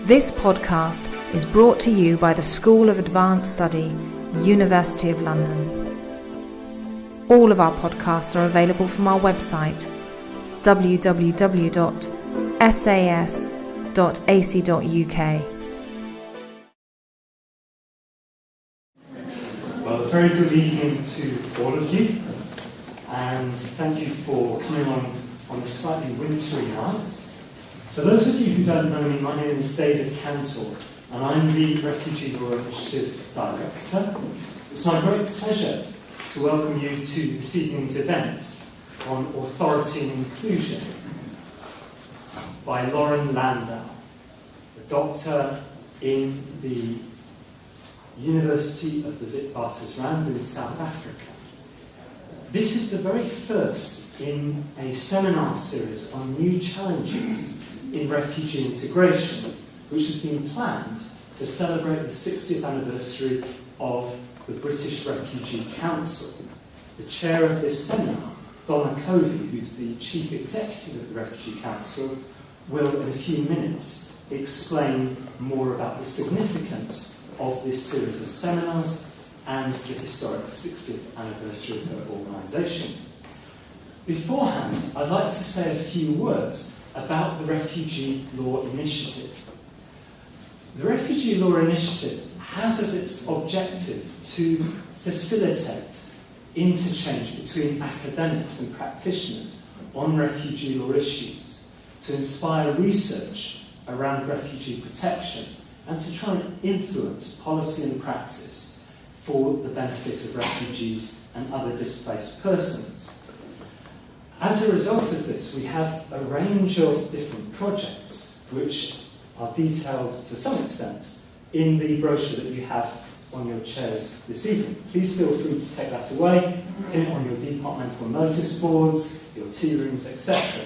This podcast is brought to you by the School of Advanced Study, University of London. All of our podcasts are available from our website, www.sas.ac.uk. Well, a very good evening to all of you, and thank you for coming on a slightly wintry night. For those of you who don't know me, my name is David Cantor, and I'm the Refugee Law Initiative Director. It's my great pleasure to welcome you to this evening's event on Authority and Inclusion by Loren, Landau, a doctor in the University of the Witwatersrand in South Africa. This is the very first in a seminar series on new challenges in refugee integration, which has been planned to celebrate the 60th anniversary of the British Refugee Council. The chair of this seminar, Donna, Covey, who's the chief executive of the Refugee Council, will in a few minutes explain more about the significance of this series of seminars and the historic 60th anniversary of her organisation. Beforehand, I'd like to say a few words about the Refugee Law Initiative. The Refugee Law Initiative has as its objective to facilitate interchange between academics and practitioners on refugee law issues, to inspire research around refugee protection, and to try and influence policy and practice for the benefit of refugees and other displaced persons. As a result of this, we have a range of different projects which are detailed to some extent in the brochure that you have on your chairs this evening. Please feel free to take that away, pin it on your departmental notice boards, your tea rooms, etc.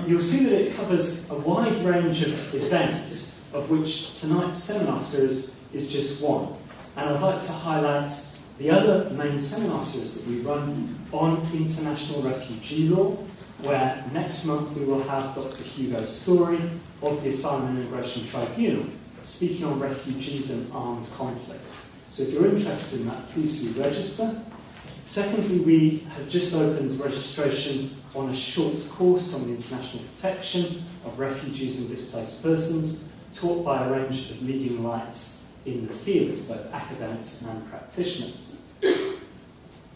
You'll see that it covers a wide range of events, of which tonight's seminar series is just one. And I'd like to highlight the other main seminar series that we run on international refugee law, where next month we will have Dr. Hugo Story of the Asylum and Immigration Tribunal speaking on refugees and armed conflict. So if you're interested in that, please do register. Secondly, we have just opened registration on a short course on the international protection of refugees and displaced persons, taught by a range of leading lights in the field, both academics and practitioners.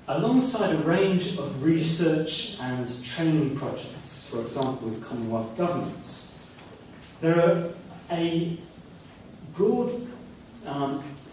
Alongside a range of research and training projects, for example with Commonwealth governments, there are a broad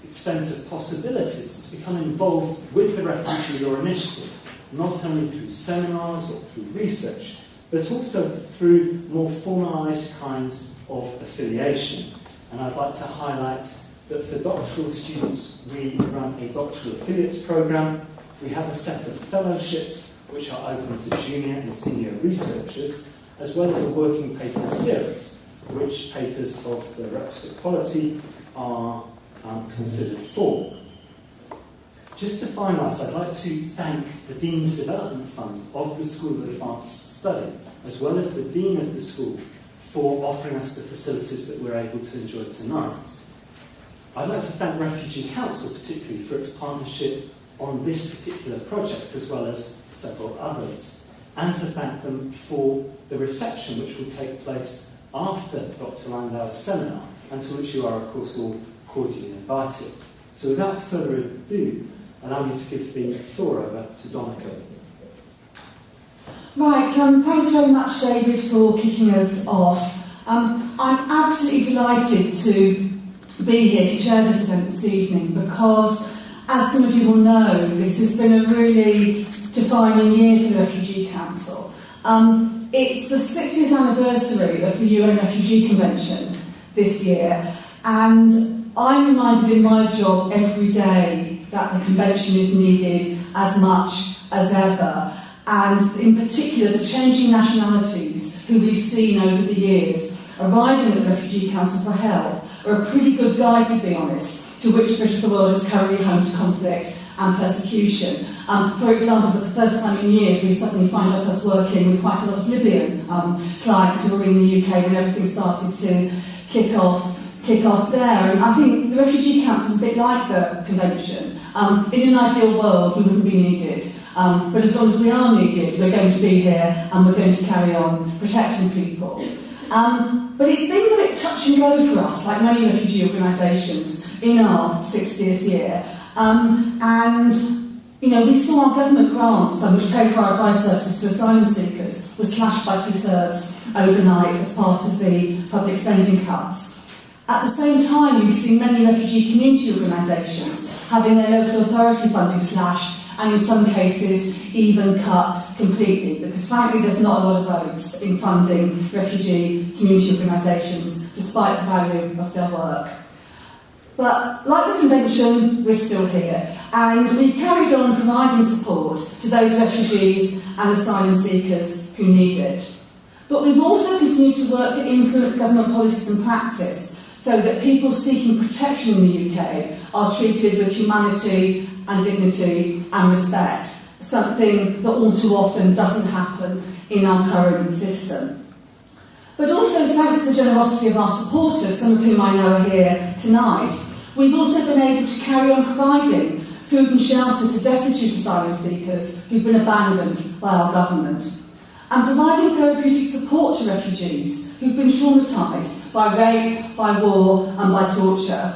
extent of possibilities to become involved with the Refugee Law Initiative, not only through seminars or through research, but also through more formalised kinds of affiliation. And I'd like to highlight that for doctoral students, we run a doctoral affiliates programme. We have a set of fellowships which are open to junior and senior researchers, as well as a working paper series, which papers of the requisite quality are considered for. Just to finalise, I'd like to thank the Dean's Development Fund of the School of Advanced Study, as well as the Dean of the school, for offering us the facilities that we're able to enjoy tonight. I'd like to thank Refugee Council particularly for its partnership on this particular project, as well as several others, and to thank them for the reception which will take place after Dr. Landau's seminar, and to which you are, of course, all cordially invited. So without further ado, allow me to give the floor over to Donna. Right, thanks very much, David, for kicking us off. I'm absolutely delighted to be here to chair this event this evening because, as some of you will know, this has been a really defining year for the Refugee Council. It's the 60th anniversary of the UN Refugee Convention this year, and I'm reminded in my job every day that the Convention is needed as much as ever, and in particular the changing nationalities who we've seen over the years arriving at the Refugee Council for help are a pretty good guide, to be honest, to which bit of the world is currently home to conflict and persecution. For example, for the first time in years, we suddenly find ourselves working with quite a lot of Libyan clients who were in the UK when everything started to kick off there. And I think the Refugee Council is a bit like the Convention. In an ideal world, we wouldn't be needed. But as long as we are needed, we're going to be here and we're going to carry on protecting people. But it's been a bit touch and go for us, like many refugee organisations, in our 60th year. And, you know, we saw our government grants, which pay for our advice services to asylum seekers, were slashed by 2/3 overnight as part of the public spending cuts. At the same time, we've seen many refugee community organisations having their local authority funding slashed, and in some cases even cut completely, because frankly there's not a lot of votes in funding refugee community organisations, despite the value of their work. But like the Convention, we're still here, and we've carried on providing support to those refugees and asylum seekers who need it. But we've also continued to work to influence government policies and practice so that people seeking protection in the UK are treated with humanity and dignity and respect, something that all too often doesn't happen in our current system. But also, thanks to the generosity of our supporters, some of whom I know are here tonight, we've also been able to carry on providing food and shelter to destitute asylum seekers who've been abandoned by our government, and providing therapeutic support to refugees who've been traumatised by rape, by war and by torture.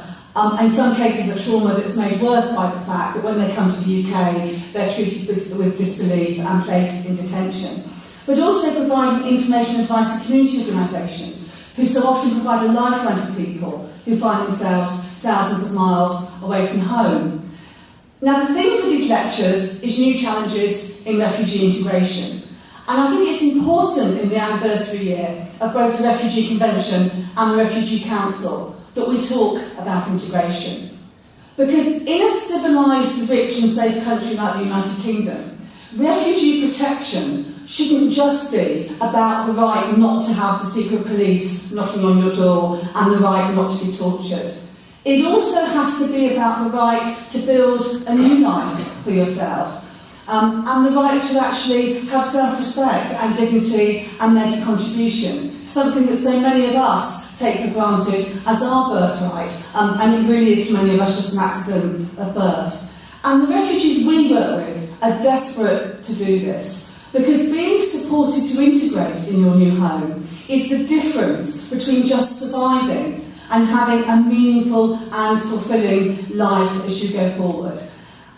In some cases a trauma that's made worse by the fact that when they come to the UK they're treated with disbelief and placed in detention. But also providing information and advice to community organisations who so often provide a lifeline for people who find themselves thousands of miles away from home. Now, the theme for these lectures is new challenges in refugee integration. And I think it's important in the anniversary year of both the Refugee Convention and the Refugee Council that we talk about integration. Because in a civilised, rich and safe country like the United Kingdom, refugee protection shouldn't just be about the right not to have the secret police knocking on your door and the right not to be tortured. It also has to be about the right to build a new life for yourself, and the right to actually have self-respect and dignity and make a contribution, something that so many of us take for granted as our birthright, and it really is for many of us just an accident of birth. And the refugees we work with are desperate to do this, because being supported to integrate in your new home is the difference between just surviving and having a meaningful and fulfilling life as you go forward.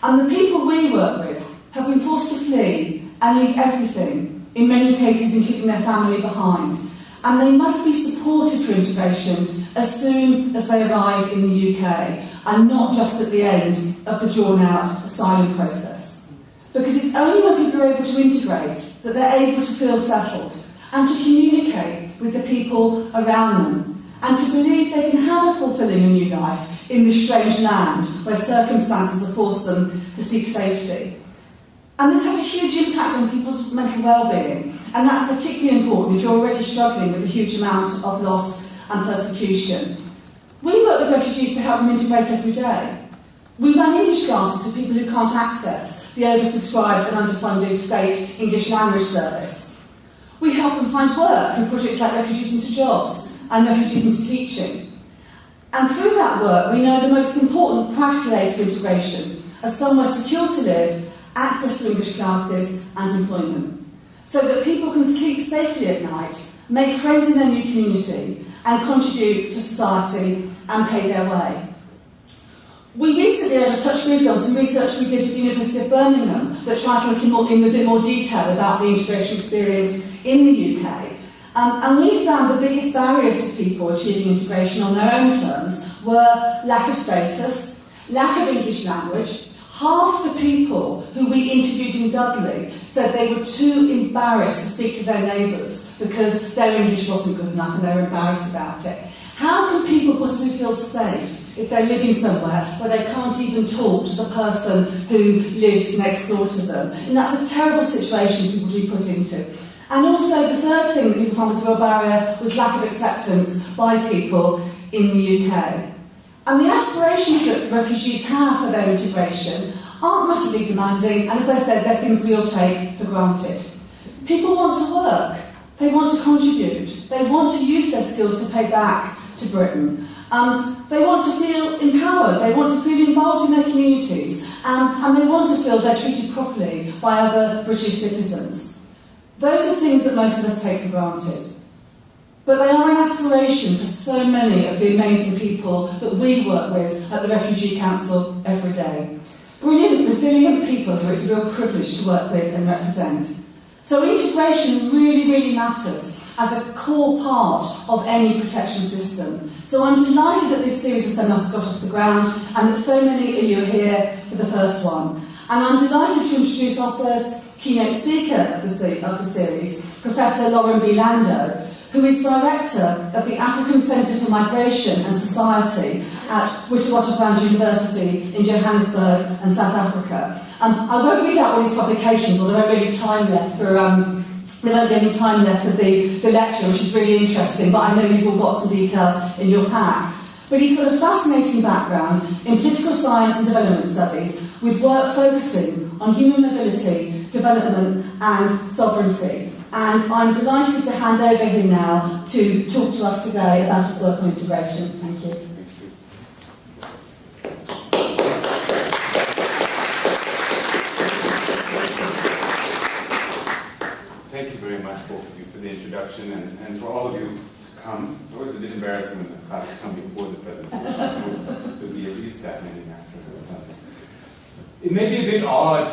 And the people we work with have been forced to flee and leave everything, in many cases including their family, behind. And they must be supported for integration as soon as they arrive in the UK, and not just at the end of the drawn-out asylum process. Because it's only when people are able to integrate that they're able to feel settled and to communicate with the people around them, and to believe they can have a fulfilling and new life in this strange land where circumstances have forced them to seek safety. And this has a huge impact on people's mental well-being, and that's particularly important if you're already struggling with a huge amount of loss and persecution. We work with refugees to help them integrate every day. We run English classes for people who can't access the oversubscribed and underfunded state English language service. We help them find work through projects like Refugees into Jobs and Refugees into Teaching. And through that work, we know the most important practical aids to integration are somewhere secure to live, access to English classes and employment, so that people can sleep safely at night, make friends in their new community and contribute to society and pay their way. We recently, I just touched briefly on some research we did with the University of Birmingham that tried to look in a bit more detail about the integration experience in the UK. And we found the biggest barriers to people achieving integration on their own terms were lack of status, lack of English language. Half the people who we interviewed in Dudley said they were too embarrassed to speak to their neighbours because their English wasn't good enough and they were embarrassed about it. How can people possibly feel safe if they're living somewhere where they can't even talk to the person who lives next door to them? And that's a terrible situation people to be put into. And also the third thing that people found was a real barrier was lack of acceptance by people in the UK. And the aspirations that refugees have for their integration aren't massively demanding, and as I said, they're things we all take for granted. People want to work, they want to contribute, they want to use their skills to pay back to Britain. They want to feel empowered, they want to feel involved in their communities, and they want to feel they're treated properly by other British citizens. Those are things that most of us take for granted. But they are an aspiration for so many of the amazing people that we work with at the Refugee Council every day. Brilliant, resilient people who it's a real privilege to work with and represent. So integration really, really matters as a core part of any protection system. So I'm delighted that this series of seminars got off the ground and that so many of you are here for the first one. And I'm delighted to introduce our first keynote speaker of the series, Professor Loren Landau, who is Director of the African Centre for Migration and Society at Witwatersrand University in Johannesburg and South Africa. I won't read out all his publications, or there won't be any time left for the lecture, which is really interesting, but I know you've all got some details in your pack. But he's got a fascinating background in political science and development studies, with work focusing on human mobility, development and sovereignty. And I'm delighted to hand over him now to talk to us today about his work on integration. Thank you. Thank you very much, both of you, for the introduction and for all of you to come. It's always a bit embarrassing when the class come before the presentation. There'll be at least that many after. It may be a bit odd.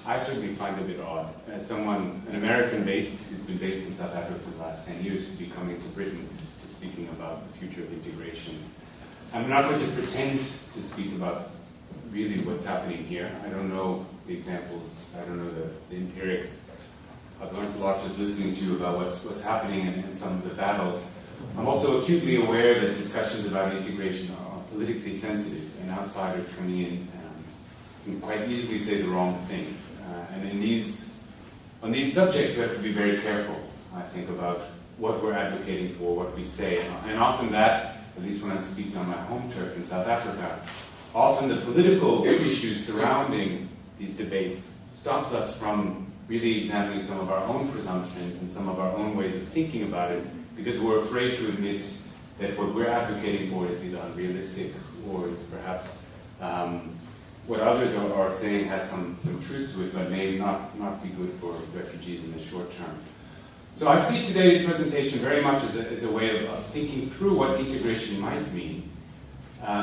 I certainly find it a bit odd, as someone, an American-based, who's been based in South Africa for the last 10 years, to be coming to Britain to speaking about the future of integration. I'm not going to pretend to speak about really what's happening here. I don't know the examples, I don't know the empirics. I've learned a lot just listening to you about what's happening in some of the battles. I'm also acutely aware that discussions about integration are politically sensitive, and outsiders coming in can quite easily say the wrong things. And on these subjects, we have to be very careful, I think, about what we're advocating for, what we say. And often that, at least when I'm speaking on my home turf in South Africa, often the political issues surrounding these debates stops us from really examining some of our own presumptions and some of our own ways of thinking about it, because we're afraid to admit that what we're advocating for is either unrealistic or is perhaps what others are saying has some truth to it, but may not be good for refugees in the short term. So I see today's presentation very much as a way of thinking through what integration might mean,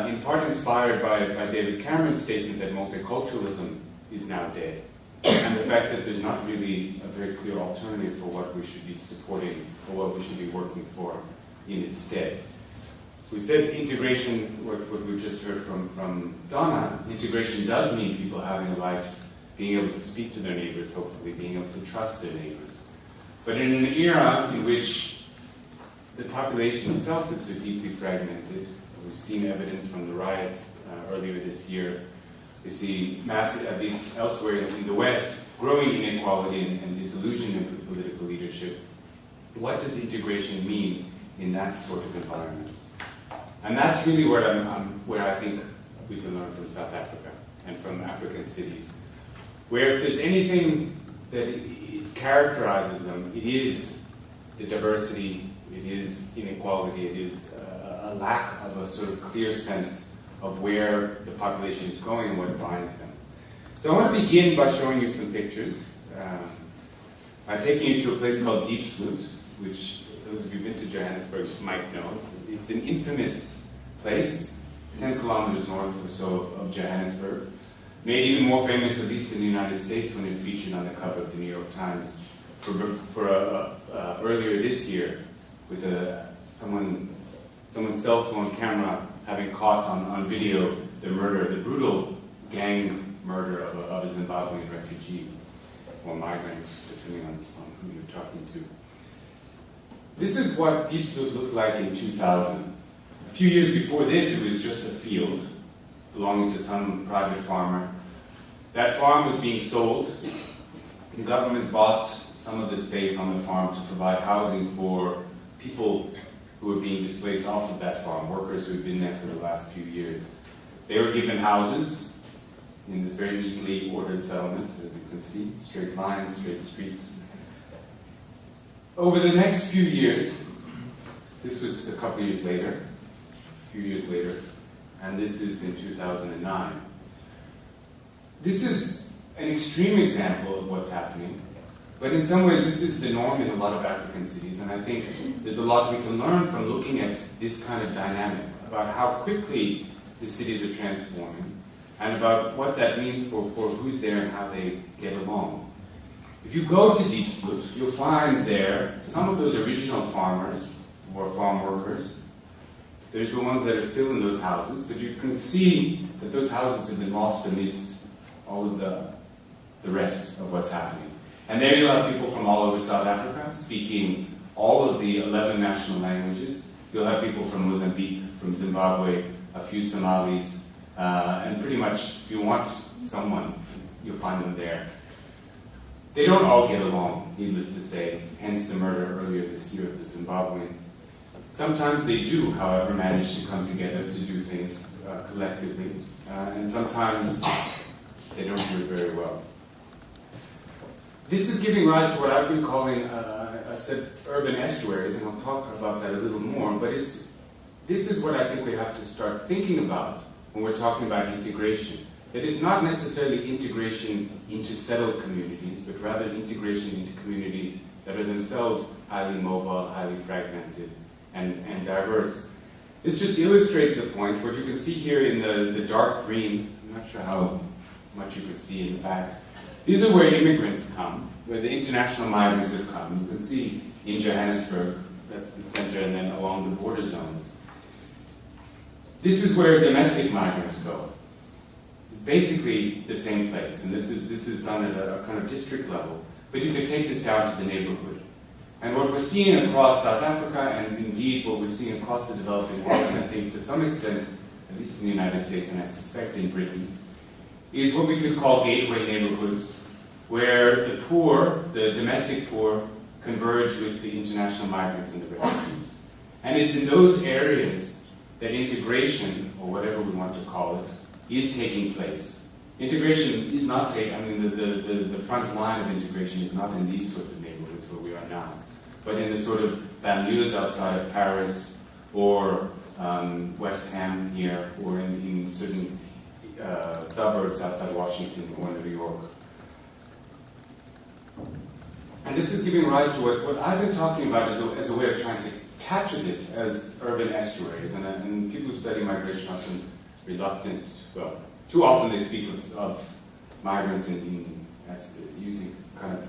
in part inspired by David Cameron's statement that multiculturalism is now dead, and the fact that there's not really a very clear alternative for what we should be supporting or what we should be working for in its stead. We said integration, what we just heard from Donna, integration does mean people having a life, being able to speak to their neighbors, hopefully, being able to trust their neighbors. But in an era in which the population itself is so deeply fragmented, we've seen evidence from the riots earlier this year, we see massive, at least elsewhere in the West, growing inequality and disillusionment with political leadership. What does integration mean in that sort of environment? And that's really where I think we can learn from South Africa and from African cities, where if there's anything that it characterizes them, it is the diversity, it is inequality, it is a lack of a sort of clear sense of where the population is going and what binds them. So I want to begin by showing you some pictures. I'm taking you to a place called Deep Sloot, which those of you who've been to Johannesburg might know. It's an infamous place, 10 kilometers north or so of Johannesburg. Made even more famous, at least in the United States, when it featured on the cover of the New York Times earlier this year, with someone's cell phone camera having caught on video the brutal gang murder of a Zimbabwean refugee, or migrant, depending on who you're talking to. This is what Deep Sloot looked like in 2000. A few years before this, it was just a field belonging to some private farmer. That farm was being sold. The government bought some of the space on the farm to provide housing for people who were being displaced off of that farm, workers who had been there for the last few years. They were given houses. in this very neatly ordered settlement, as you can see, straight lines, straight streets. Over the next few years, this was a couple years later, a few years later, and this is in 2009. This is an extreme example of what's happening, but in some ways this is the norm in a lot of African cities, and I think there's a lot we can learn from looking at this kind of dynamic, about how quickly the cities are transforming, and about what that means for who's there and how they get along. If you go to Deep Split, you'll find there some of those original farmers or farm workers. There's the ones that are still in those houses, but you can see that those houses have been lost amidst all of the rest of what's happening. And there you'll have people from all over South Africa speaking all of the 11 national languages. You'll have people from Mozambique, from Zimbabwe, a few Somalis, and pretty much if you want someone, you'll find them there. They don't all get along, needless to say, hence the murder earlier this year of the Zimbabwean. Sometimes they do, however, manage to come together to do things collectively, and sometimes they don't do it very well. This is giving rise to what I've been calling, I said, urban estuaries, and I'll talk about that a little more, but this is what I think we have to start thinking about when we're talking about integration. That it's not necessarily integration into settled communities, but rather integration into communities that are themselves highly mobile, highly fragmented, and diverse. This just illustrates the point. What you can see here in the dark green, I'm not sure how much you can see in the back. These are where immigrants come, where the international migrants have come. You can see in Johannesburg, that's the center, and then along the border zones. This is where domestic migrants go. Basically the same place, and this is done at a kind of district level, but you can take this down to the neighborhood. And what we're seeing across South Africa, and indeed what we're seeing across the developing world, and I think to some extent, at least in the United States, and I suspect in Britain, is what we could call gateway neighborhoods, where the poor, the domestic poor, converge with the international migrants and the refugees. And it's in those areas that integration, or whatever we want to call it, is taking place. Integration is not the front line of integration is not in these sorts of neighborhoods where we are now, but in the sort of banlieues outside of Paris, or West Ham here, or in certain suburbs outside Washington or New York. And this is giving rise to what I've been talking about as a way of trying to capture this as urban estuaries. And people who study migration are often reluctant, well, too often they speak of migrants as using kind of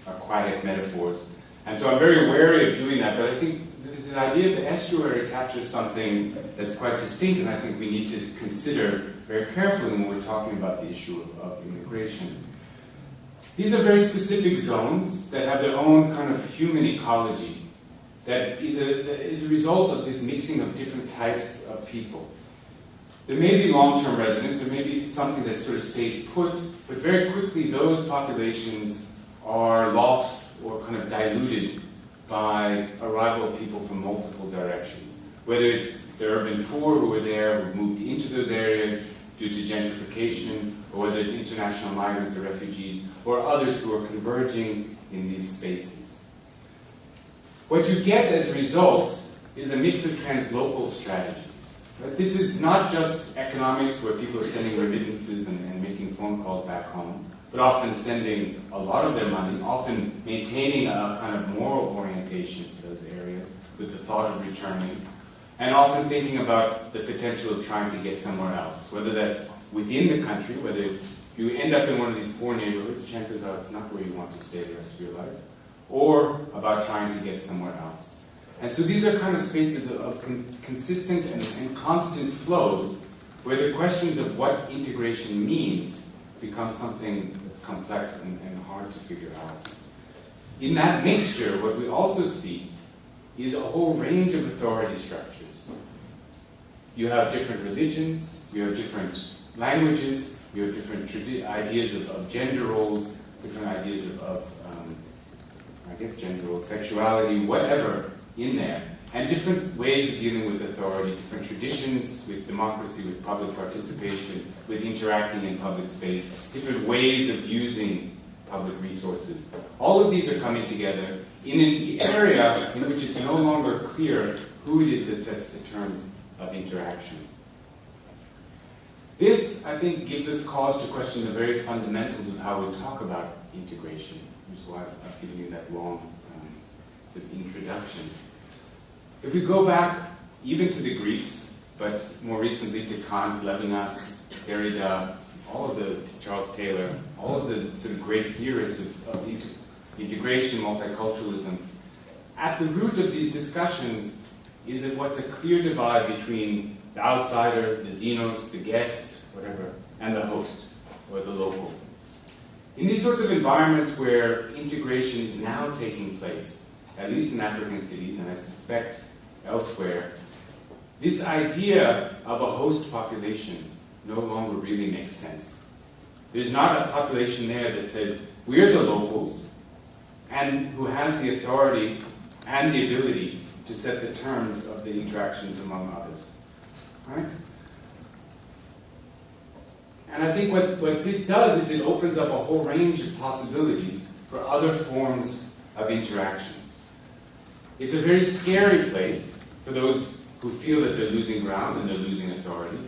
aquatic metaphors. And so I'm very wary of doing that, but I think this idea of the estuary captures something that's quite distinct, and I think we need to consider very carefully when we're talking about the issue of immigration. These are very specific zones that have their own kind of human ecology that is a result of this mixing of different types of people. There may be long-term residents, there may be something that sort of stays put, but very quickly those populations are lost or kind of diluted by arrival of people from multiple directions. Whether it's the urban poor who are there, who moved into those areas due to gentrification, or whether it's international migrants or refugees, or others who are converging in these spaces. What you get as a result is a mix of translocal strategies. Right? This is not just economics where people are sending remittances and making phone calls back home, but often sending a lot of their money, often maintaining a kind of moral orientation to those areas with the thought of returning, and often thinking about the potential of trying to get somewhere else, whether that's within the country, whether it's you end up in one of these poor neighborhoods, chances are it's not where you want to stay the rest of your life, or about trying to get somewhere else. And so these are kind of spaces of consistent and constant flows where the questions of what integration means become something that's complex and hard to figure out. In that mixture, what we also see is a whole range of authority structures. You have different religions, you have different languages, you have different ideas of gender roles, different ideas of gender roles, sexuality, whatever in there. and different ways of dealing with authority, different traditions with democracy, with public participation, with interacting in public space, different ways of using public resources. All of these are coming together in an area in which it's no longer clear who it is that sets the terms of interaction. This, I think, gives us cause to question the very fundamentals of how we talk about integration, which is why I've given you that long sort of introduction. If we go back even to the Greeks, but more recently to Kant, Levinas, Derrida, all of the Charles Taylor, all of the sort of great theorists of integration, multiculturalism, at the root of these discussions is that what's a clear divide between the outsider, the xenos, the guest, whatever, and the host, or the local. In these sorts of environments where integration is now taking place, at least in African cities, and I suspect elsewhere, this idea of a host population no longer really makes sense. There's not a population there that says, we're the locals, and who has the authority and the ability to set the terms of the interactions among others. Right? And I think what this does is it opens up a whole range of possibilities for other forms of interactions. It's a very scary place for those who feel that they're losing ground and they're losing authority.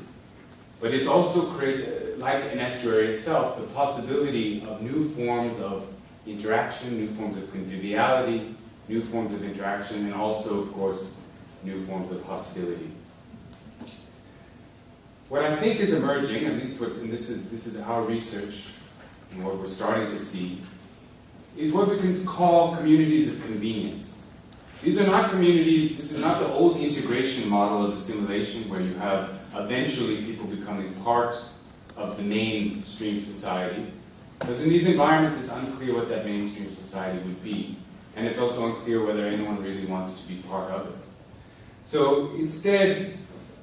But it also creates, like an estuary itself, the possibility of new forms of interaction, new forms of conviviality, new forms of interaction, and also, of course, new forms of hostility. What I think is emerging, at least and this is our research and what we're starting to see, is what we can call communities of convenience. These are not communities, this is not the old integration model of assimilation where you have eventually people becoming part of the mainstream society. Because in these environments it's unclear what that mainstream society would be. And it's also unclear whether anyone really wants to be part of it. So instead,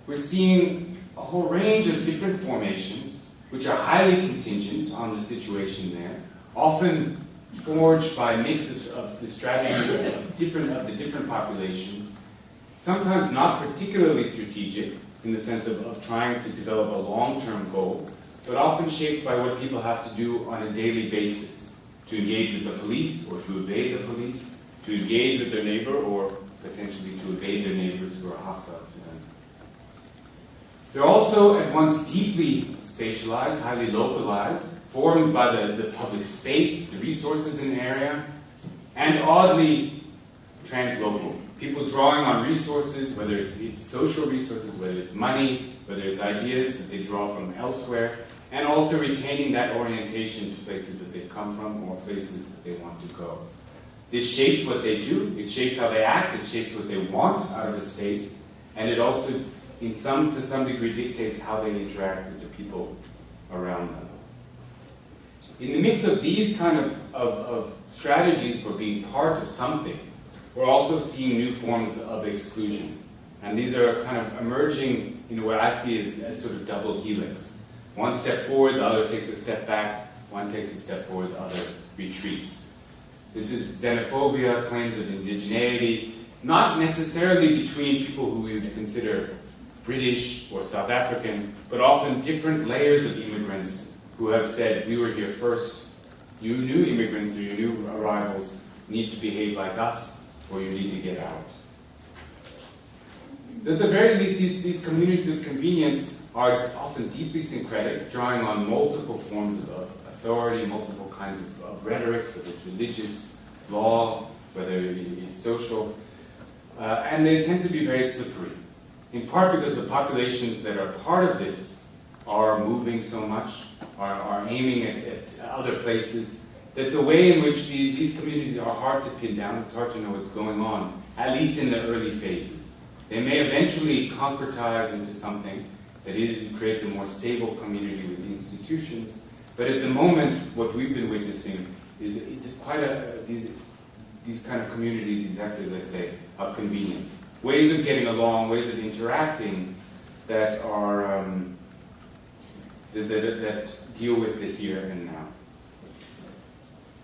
we're seeing a whole range of different formations which are highly contingent on the situation there, often forged by mixes of the strategies of the different populations, sometimes not particularly strategic in the sense of trying to develop a long-term goal, but often shaped by what people have to do on a daily basis, to engage with the police or to evade the police, to engage with their neighbor or potentially to evade their neighbors who are hostile to them. They're also at once deeply spatialized, highly localized, formed by the public space, the resources in the area, and oddly translocal. People drawing on resources, whether it's social resources, whether it's money, whether it's ideas that they draw from elsewhere, and also retaining that orientation to places that they've come from or places that they want to go. This shapes what they do, it shapes how they act, it shapes what they want out of a space, and it also, to some degree, dictates how they interact with the people around them. In the midst of these kind of strategies for being part of something, we're also seeing new forms of exclusion. And these are kind of emerging, what I see as sort of double helix. One step forward, the other takes a step back. One takes a step forward, the other retreats. This is xenophobia, claims of indigeneity, not necessarily between people who we would consider British or South African, but often different layers of immigrants who have said, we were here first. You new immigrants or you new arrivals need to behave like us, or you need to get out. So at the very least, these communities of convenience are often deeply syncretic, drawing on multiple forms of authority, multiple kinds of rhetorics, whether it's religious, law, whether it's social, and they tend to be very slippery. In part because the populations that are part of this are moving so much, are aiming at other places, that the way in which these communities are hard to pin down, it's hard to know what's going on, at least in the early phases. They may eventually concretize into something that creates a more stable community with institutions, but at the moment, what we've been witnessing is quite these kind of communities, exactly as I say, of convenience. Ways of getting along, ways of interacting that are that deal with the here and now.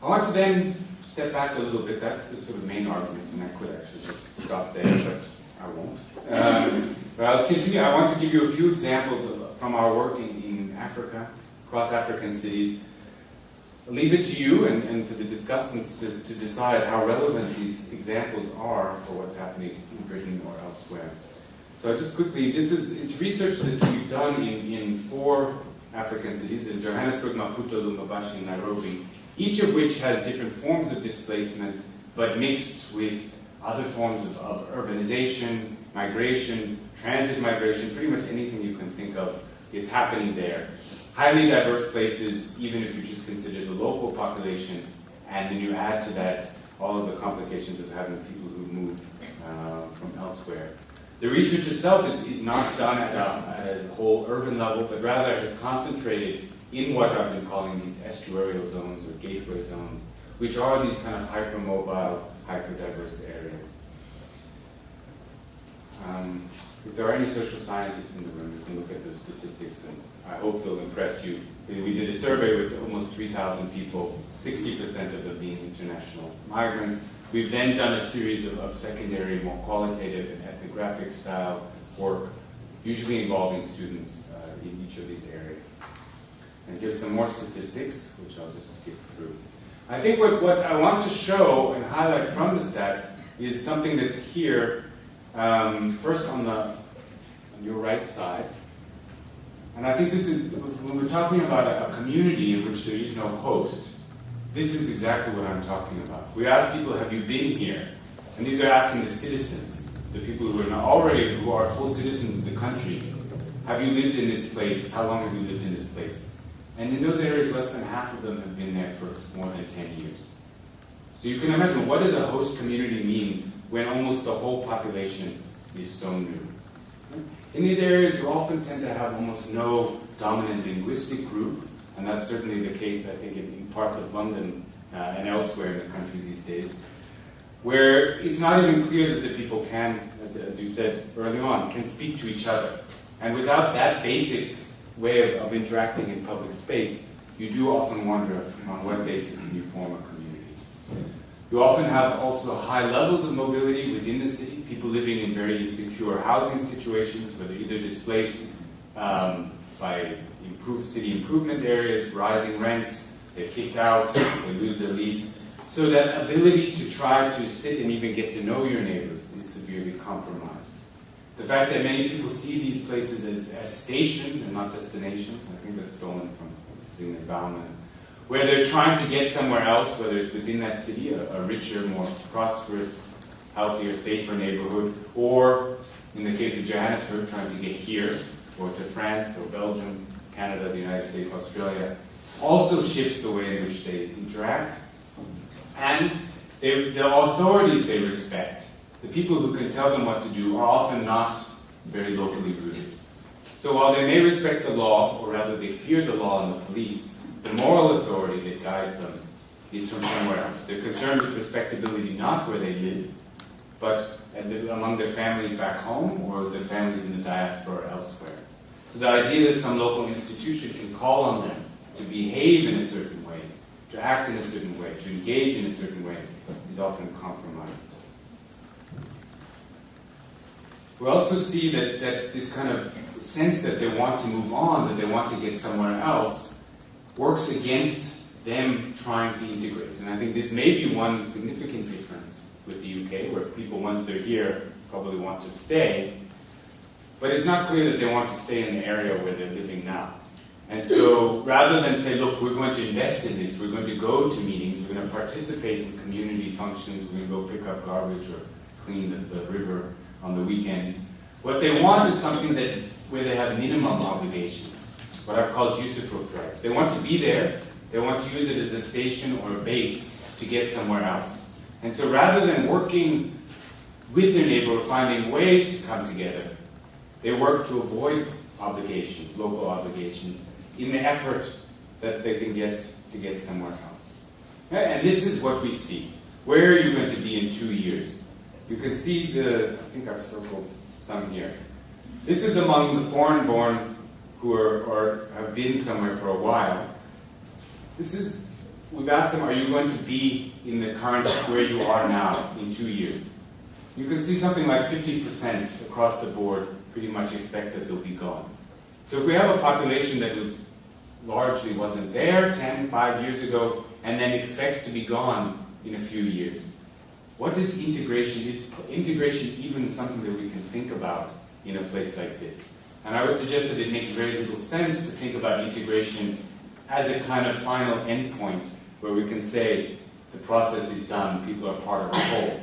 I want to then step back a little bit. That's the sort of main argument, and I could actually just stop there. But I won't. But I'll continue. I want to give you a few examples from our work in Africa, across African cities. I'll leave it to you and to the discussants to decide how relevant these examples are for what's happening in Britain or elsewhere. So just quickly, it's research that we've done in 4 African cities, in Johannesburg, Maputo, Lubumbashi, and Nairobi, each of which has different forms of displacement, but mixed with other forms of urbanization, migration, transit migration, pretty much anything you can think of is happening there. Highly diverse places, even if you just consider the local population, and then you add to that all of the complications of having people who move from elsewhere. The research itself is not done at a whole urban level, but rather is concentrated in what I've been calling these estuarial zones or gateway zones, which are these kind of hypermobile, hyperdiverse areas. If there are any social scientists in the room, you can look at those statistics, and I hope they'll impress you. We did a survey with almost 3,000 people, 60% of them being international migrants. We've then done a series of secondary, more qualitative and ethnographic style work, usually involving students in each of these areas. And here's some more statistics, which I'll just skip through. I think what I want to show and highlight from the stats is something that's here, first on your right side. And I think this is, when we're talking about a community in which there is no host, this is exactly what I'm talking about. We ask people, have you been here? And these are asking the citizens, the people who are full citizens of the country. Have you lived in this place? How long have you lived in this place? And in those areas, less than half of them have been there for more than 10 years. So you can imagine, what does a host community mean when almost the whole population is so new? In these areas, you often tend to have almost no dominant linguistic group, and that's certainly the case, I think, in parts of London and elsewhere in the country these days, where it's not even clear that the people can, as you said early on, can speak to each other. And without that basic way of interacting in public space, you do often wonder on what basis can you form a community. You often have also high levels of mobility within the city, people living in very insecure housing situations, where they're either displaced by city improvement areas, rising rents, they're kicked out, they lose their lease. So that ability to try to sit and even get to know your neighbors is severely compromised. The fact that many people see these places as stations and not destinations, I think that's stolen from Zygmunt Bauman, where they're trying to get somewhere else, whether it's within that city, a richer, more prosperous, healthier, safer neighborhood, or in the case of Johannesburg, trying to get here, or to France, or Belgium, Canada, the United States, Australia, also shifts the way in which they interact. And the authorities they respect, the people who can tell them what to do, are often not very locally rooted. So while they may respect the law, or rather they fear the law and the police, the moral authority that guides them is from somewhere else. They're concerned with respectability not where they live, but among their families back home, or their families in the diaspora elsewhere. So the idea that some local institution can call on them to behave in a certain way, to act in a certain way, to engage in a certain way, is often compromised. We also see that this kind of sense that they want to move on, that they want to get somewhere else, works against them trying to integrate. And I think this may be one significant difference with the UK, where people, once they're here, probably want to stay. But it's not clear that they want to stay in the area where they're living now. And so rather than say, look, we're going to invest in this, we're going to go to meetings, we're going to participate in community functions, we're going to go pick up garbage or clean the river on the weekend, what they want is something where they have minimum obligations, what I've called usufruct rights. They want to be there, they want to use it as a station or a base to get somewhere else. And so rather than working with their neighbor or finding ways to come together, they work to avoid obligations, local obligations, in the effort that they can get somewhere else. And this is what we see. Where are you going to be in 2 years? You can see I think I've circled some here. This is among the foreign-born who have been somewhere for a while. We've asked them, are you going to be in the current where you are now in 2 years? you can see something like 50% across the board pretty much expect that they'll be gone. So if we have a population that was largely wasn't there 5 years ago, and then expects to be gone in a few years, what is integration? Is integration even something that we can think about in a place like this? And I would suggest that it makes very little sense to think about integration as a kind of final endpoint where we can say the process is done, people are part of a whole.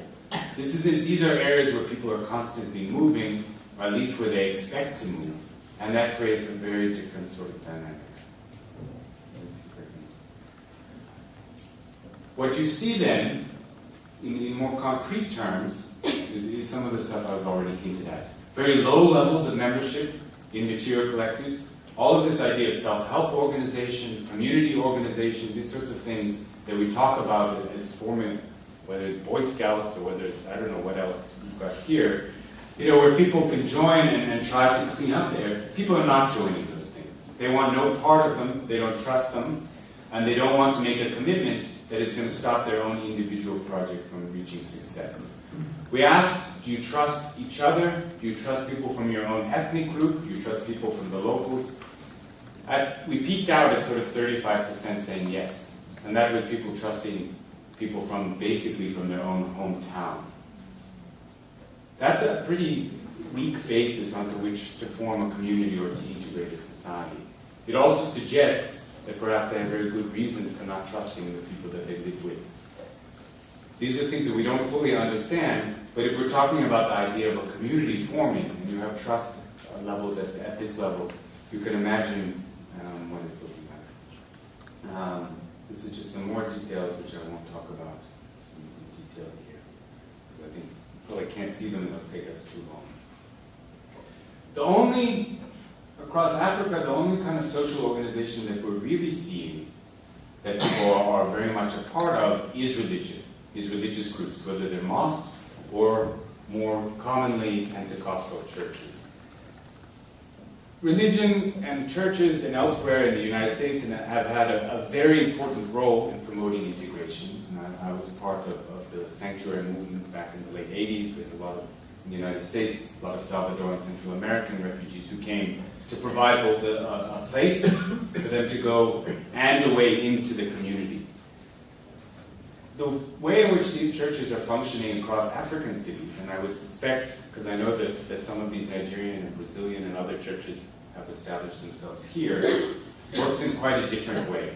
These are areas where people are constantly moving, or at least where they expect to move, and that creates a very different sort of dynamic. What you see then, in more concrete terms, is some of the stuff I've already hinted at. Very low levels of membership in material collectives, all of this idea of self-help organizations, community organizations, these sorts of things that we talk about as forming, whether it's Boy Scouts or whether it's, I don't know what else you've got here, where people can join and try to clean up there. People are not joining those things. They want no part of them, they don't trust them, and they don't want to make a commitment that is going to stop their own individual project from reaching success. We asked, do you trust each other? Do you trust people from your own ethnic group? Do you trust people from the locals? We peaked out at sort of 35% saying yes. And that was people trusting people basically from their own hometown. That's a pretty weak basis onto which to form a community or to integrate a society. It also suggests that perhaps they have very good reasons for not trusting the people that they live with. These are things that we don't fully understand, but if we're talking about the idea of a community forming, and you have trust levels at this level, you can imagine what it's looking like. This is just some more details which I won't talk about in detail here, because I think I can't see them and it'll take us too long. Across Africa, the only kind of social organization that we're really seeing that people are very much a part of is religion, is religious groups, whether they're mosques or more commonly Pentecostal churches. Religion and churches and elsewhere in the United States have had a very important role in promoting integration. And I was part of the sanctuary movement back in the late 80s with a lot of, in the United States, a lot of Salvadoran and Central American refugees who came to provide both a place for them to go and a way into the community. The way in which these churches are functioning across African cities, and I would suspect, because I know that some of these Nigerian and Brazilian and other churches have established themselves here, works in quite a different way.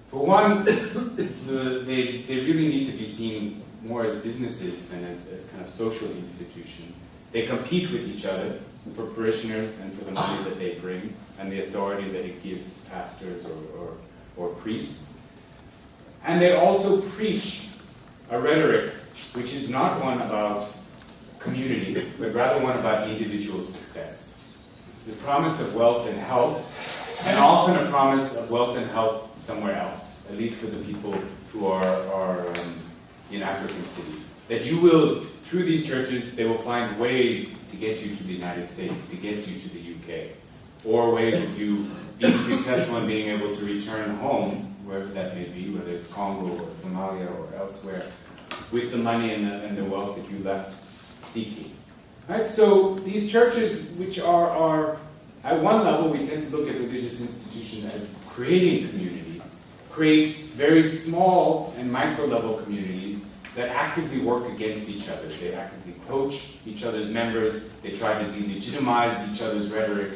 For one, they really need to be seen more as businesses than as kind of social institutions. They compete with each other for parishioners and for the money that they bring and the authority that it gives pastors or priests. And they also preach a rhetoric which is not one about community, but rather one about individual success. The promise of wealth and health, and often a promise of wealth and health somewhere else, at least for the people who are in African cities. That you will, through these churches, they will find ways to get you to the United States, to get you to the UK, or ways of you being successful in being able to return home, wherever that may be, whether it's Congo or Somalia or elsewhere, with the money and the wealth that you left seeking. Right? So these churches, which are at one level, we tend to look at religious institutions as creating community, create very small and micro-level communities that actively work against each other. They actively coach each other's members, they try to delegitimize each other's rhetoric,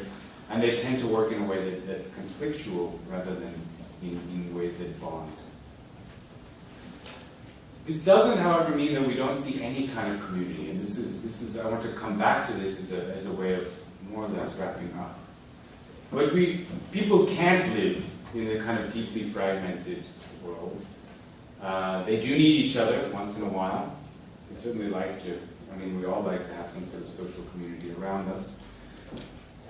and they tend to work in a way that's conflictual rather than in ways that bond. This doesn't, however, mean that we don't see any kind of community, and this is I want to come back to this as a way of more or less wrapping up. But people can't live in the kind of deeply fragmented world. They do need each other once in a while. They certainly we all like to have some sort of social community around us.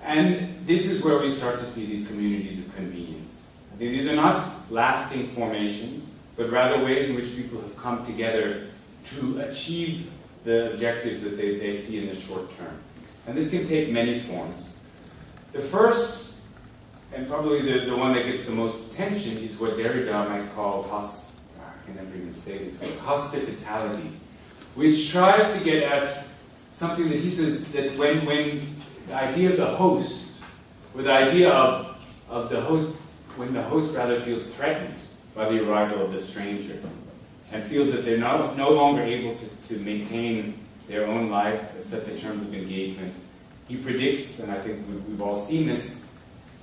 And this is where we start to see these communities of convenience. I think these are not lasting formations, but rather ways in which people have come together to achieve the objectives that they see in the short term. And this can take many forms. The first, and probably the one that gets the most attention, is what Derrida might call hospitality, which tries to get at something that he says that when the idea of the host, or the idea of the host, when the host rather feels threatened by the arrival of the stranger, and feels that they're no longer able to maintain their own life, set the terms of engagement, he predicts, and I think we've all seen this,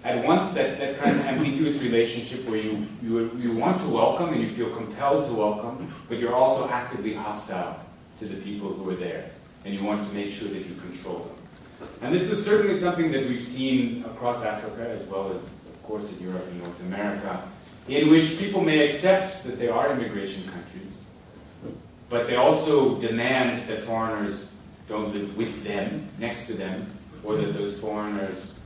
at once that kind of ambiguous relationship where you want to welcome and you feel compelled to welcome, but you're also actively hostile to the people who are there, and you want to make sure that you control them. And this is certainly something that we've seen across Africa, as well as, of course, in Europe and North America, in which people may accept that they are immigration countries, but they also demand that foreigners don't live with them, next to them, or that those foreigners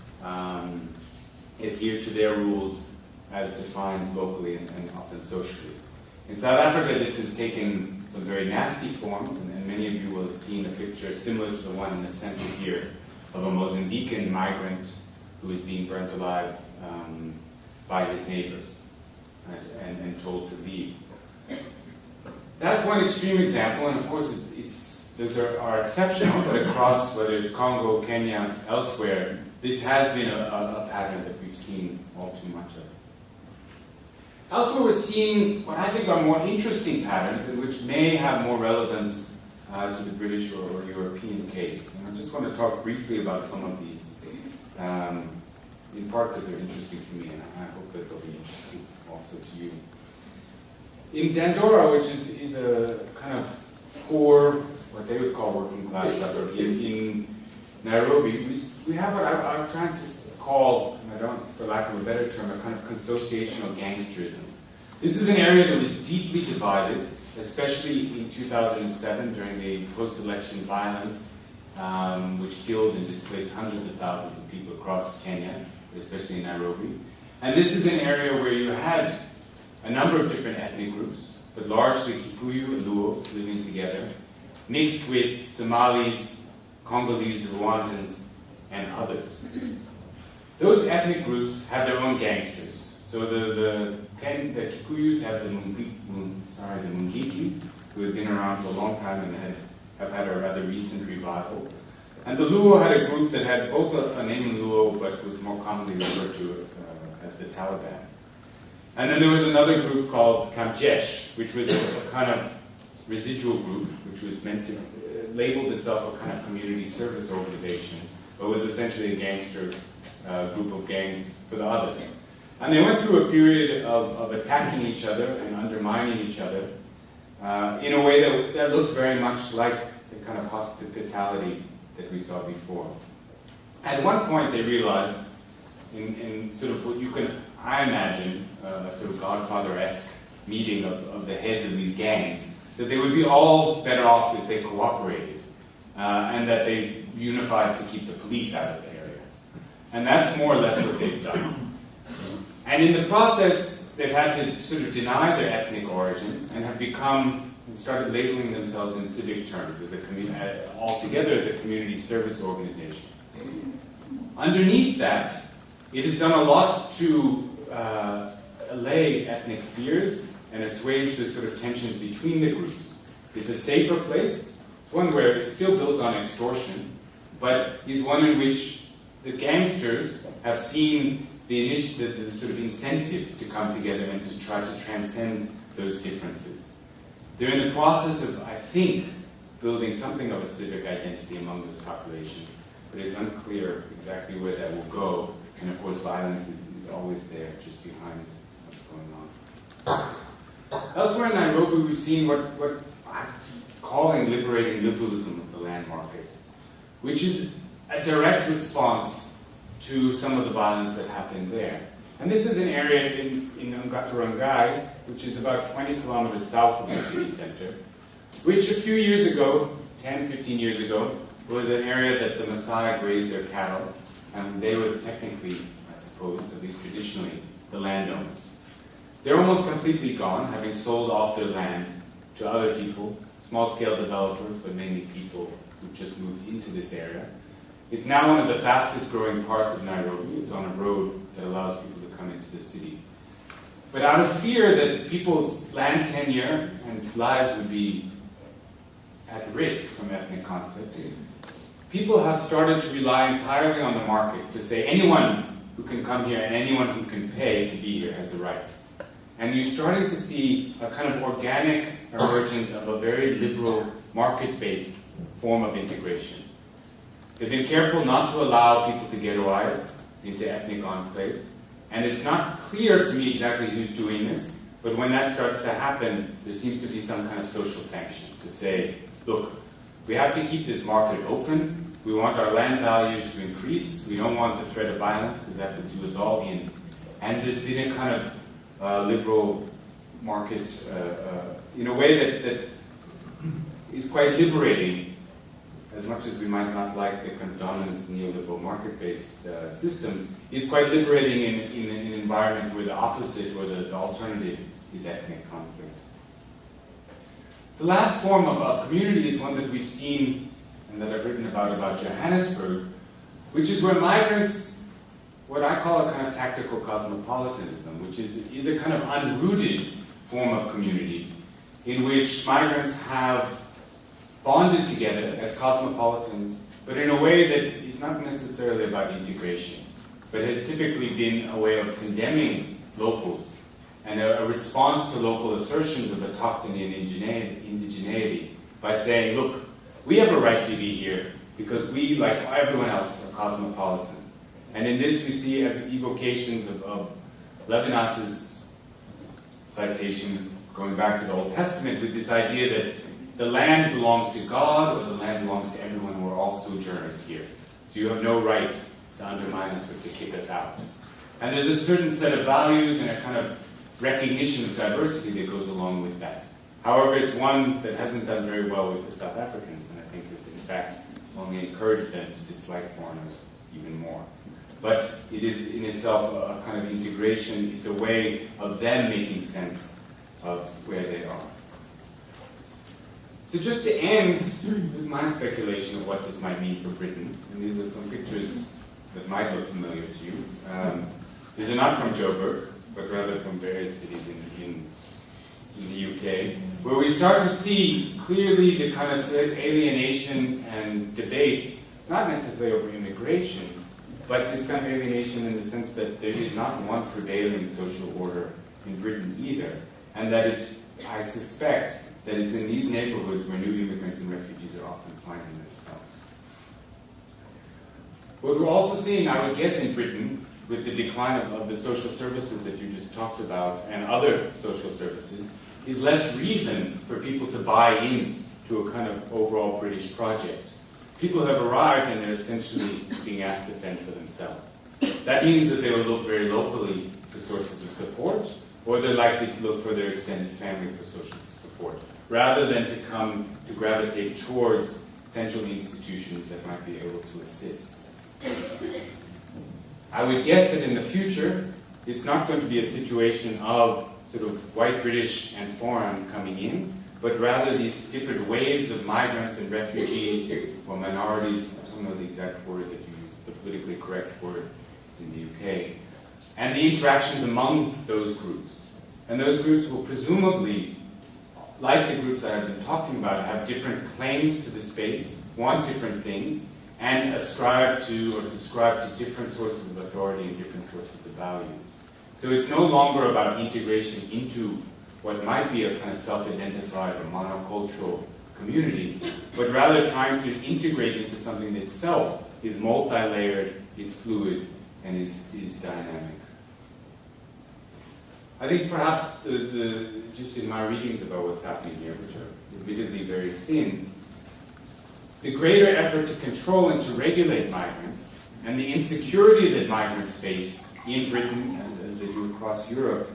adhere to their rules as defined locally and often socially. In South Africa, this has taken some very nasty forms, and many of you will have seen a picture similar to the one in the center here of a Mozambican migrant who is being burnt alive by his neighbors and told to leave. That's one extreme example, and of course those are exceptional, but across, whether it's Congo, Kenya, elsewhere, this has been a pattern that we've seen all too much of. Elsewhere, we're seeing what I think are more interesting patterns, and which may have more relevance to the British or European case. And I just want to talk briefly about some of these, in part because they're interesting to me, and I hope that they'll be interesting also to you. In Dandora, which is a kind of poor, what they would call working class suburb, in Nairobi, we have what I'm trying to call, and I don't, for lack of a better term, a kind of consociational gangsterism. This is an area that was deeply divided, especially in 2007 during the post-election violence, which killed and displaced hundreds of thousands of people across Kenya, especially in Nairobi. And this is an area where you had a number of different ethnic groups, but largely Kikuyu and Luos living together, mixed with Somalis, Congolese, Rwandans, and others. Those ethnic groups have their own gangsters. So the Kikuyus have the Mungiki, who have been around for a long time and have had a rather recent revival. And the Luo had a group that had both a name in Luo, but was more commonly referred to as the Taliban. And then there was another group called Kamjesh, which was a kind of residual group, which was meant to labeled itself a kind of community service organization, but was essentially a gangster group of gangs for the others. And they went through a period of attacking each other and undermining each other in a way that looks very much like the kind of hospitality that we saw before. At one point they realized, in sort of what you can, I imagine, a sort of Godfather-esque meeting of the heads of these gangs, that they would be all better off if they cooperated, and that they unified to keep the police out of the area. And that's more or less what they've done. And in the process, they've had to sort of deny their ethnic origins and have become, and started labeling themselves in civic terms, as altogether as a community service organization. Underneath that, it has done a lot to allay ethnic fears and assuage the sort of tensions between the groups. It's a safer place. It's one where it's still built on extortion, but is one in which the gangsters have seen the sort of incentive to come together and to try to transcend those differences. They're in the process of, I think, building something of a civic identity among those populations, but it's unclear exactly where that will go. And of course, violence is always there, just behind what's going on. Elsewhere in Nairobi, we've seen what I'm calling liberating liberalism of the land market, which is a direct response to some of the violence that happened there. And this is an area in Witwatersrand, which is about 20 kilometers south of the city center, which a few years ago, 10, 15 years ago, was an area that the Maasai grazed their cattle, and they were technically, I suppose, at least traditionally, the landowners. They're almost completely gone, having sold off their land to other people, small-scale developers, but mainly people who just moved into this area. It's now one of the fastest-growing parts of Nairobi. It's on a road that allows people to come into the city. But out of fear that people's land tenure and lives would be at risk from ethnic conflict, people have started to rely entirely on the market to say anyone who can come here and anyone who can pay to be here has a right. And you're starting to see a kind of organic emergence of a very liberal, market-based form of integration. They've been careful not to allow people to ghettoize into ethnic enclaves, and it's not clear to me exactly who's doing this, but when that starts to happen, there seems to be some kind of social sanction to say, look, we have to keep this market open, we want our land values to increase, we don't want the threat of violence because that would do us all in. And there's been a kind of liberal market in a way that is quite liberating, as much as we might not like the kind of dominance neoliberal market-based systems, is quite liberating in an environment where the opposite or the alternative is ethnic conflict. The last form of community is one that we've seen and that I've written about Johannesburg, which is where migrants, what I call a kind of tactical cosmopolitanism, which is a kind of unrooted form of community in which migrants have bonded together as cosmopolitans, but in a way that is not necessarily about integration, but has typically been a way of condemning locals and a response to local assertions of autochthony and indigeneity by saying, look, we have a right to be here because we, like everyone else, are cosmopolitans. And in this we see evocations of Levinas's citation going back to the Old Testament with this idea that the land belongs to God or the land belongs to everyone. We're all sojourners here. So you have no right to undermine us or to kick us out. And there's a certain set of values and a kind of recognition of diversity that goes along with that. However, it's one that hasn't done very well with the South Africans, and I think has in fact only encouraged them to dislike foreigners even more. But it is in itself a kind of integration. It's a way of them making sense of where they are. So just to end, here's my speculation of what this might mean for Britain. And these are some pictures that might look familiar to you. These are not from Joburg, but rather from various cities in the UK, where we start to see clearly the kind of alienation and debates, not necessarily over immigration, but this kind of alienation in the sense that there is not one prevailing social order in Britain either, and that it's, I suspect, that it's in these neighborhoods where new immigrants and refugees are often finding themselves. What we're also seeing, I would guess, in Britain, with the decline of the social services that you just talked about and other social services, is less reason for people to buy in to a kind of overall British project. People have arrived and they're essentially being asked to fend for themselves. That means that they will look very locally for sources of support, or they're likely to look for their extended family for social support, rather than to come to gravitate towards central institutions that might be able to assist. I would guess that in the future, it's not going to be a situation of sort of white British and foreign coming in, but rather these different waves of migrants and refugees or minorities, I don't know the exact word that you use, the politically correct word in the UK, and the interactions among those groups. And those groups will presumably, like the groups that I've been talking about, have different claims to the space, want different things, and ascribe to or subscribe to different sources of authority and different sources of value. So it's no longer about integration into what might be a kind of self-identified or monocultural community, but rather trying to integrate into something that itself is multi-layered, is fluid, and is dynamic. I think perhaps just in my readings about what's happening here, which are admittedly very thin, the greater effort to control and to regulate migrants and the insecurity that migrants face in Britain, as they do across Europe,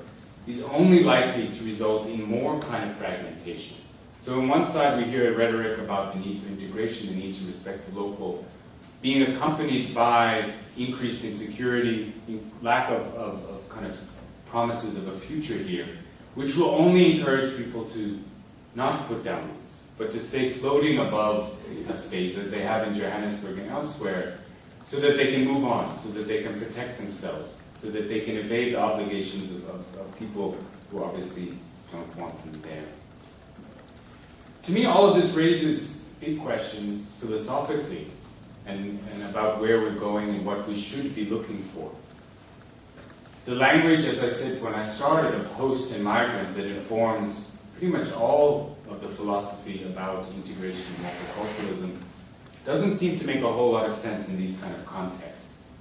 is only likely to result in more kind of fragmentation. So on one side we hear a rhetoric about the need for integration, the need to respect the local, being accompanied by increased insecurity, lack of kind of promises of a future here, which will only encourage people to not put down roots, but to stay floating above a space as they have in Johannesburg and elsewhere, so that they can move on, so that they can protect themselves, so that they can evade the obligations of people who obviously don't want them there. To me, all of this raises big questions philosophically and about where we're going and what we should be looking for. The language, as I said when I started, of host and migrant that informs pretty much all of the philosophy about integration and multiculturalism doesn't seem to make a whole lot of sense in these kind of contexts.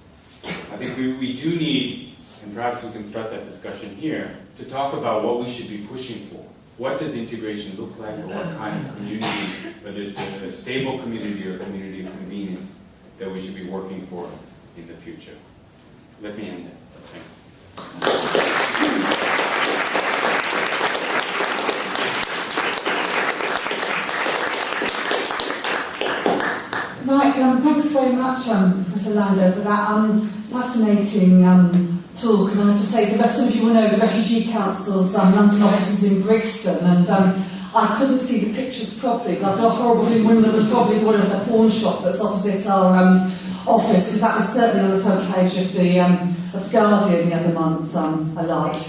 I think we do need, and perhaps we can start that discussion here, to talk about what we should be pushing for. What does integration look like, or what kind of community, whether it's a stable community or a community of convenience, that we should be working for in the future. Let me end there. Thanks. Right, thanks very much, Professor Landau, for that fascinating talk. And I have to say, some of you will know the Refugee Council's London office is in Brixton, and I couldn't see the pictures properly, but I've got a horrible feeling one of them was probably the one of the pawn shop that's opposite our office, because that was certainly on the front page of the Guardian the other month, a light.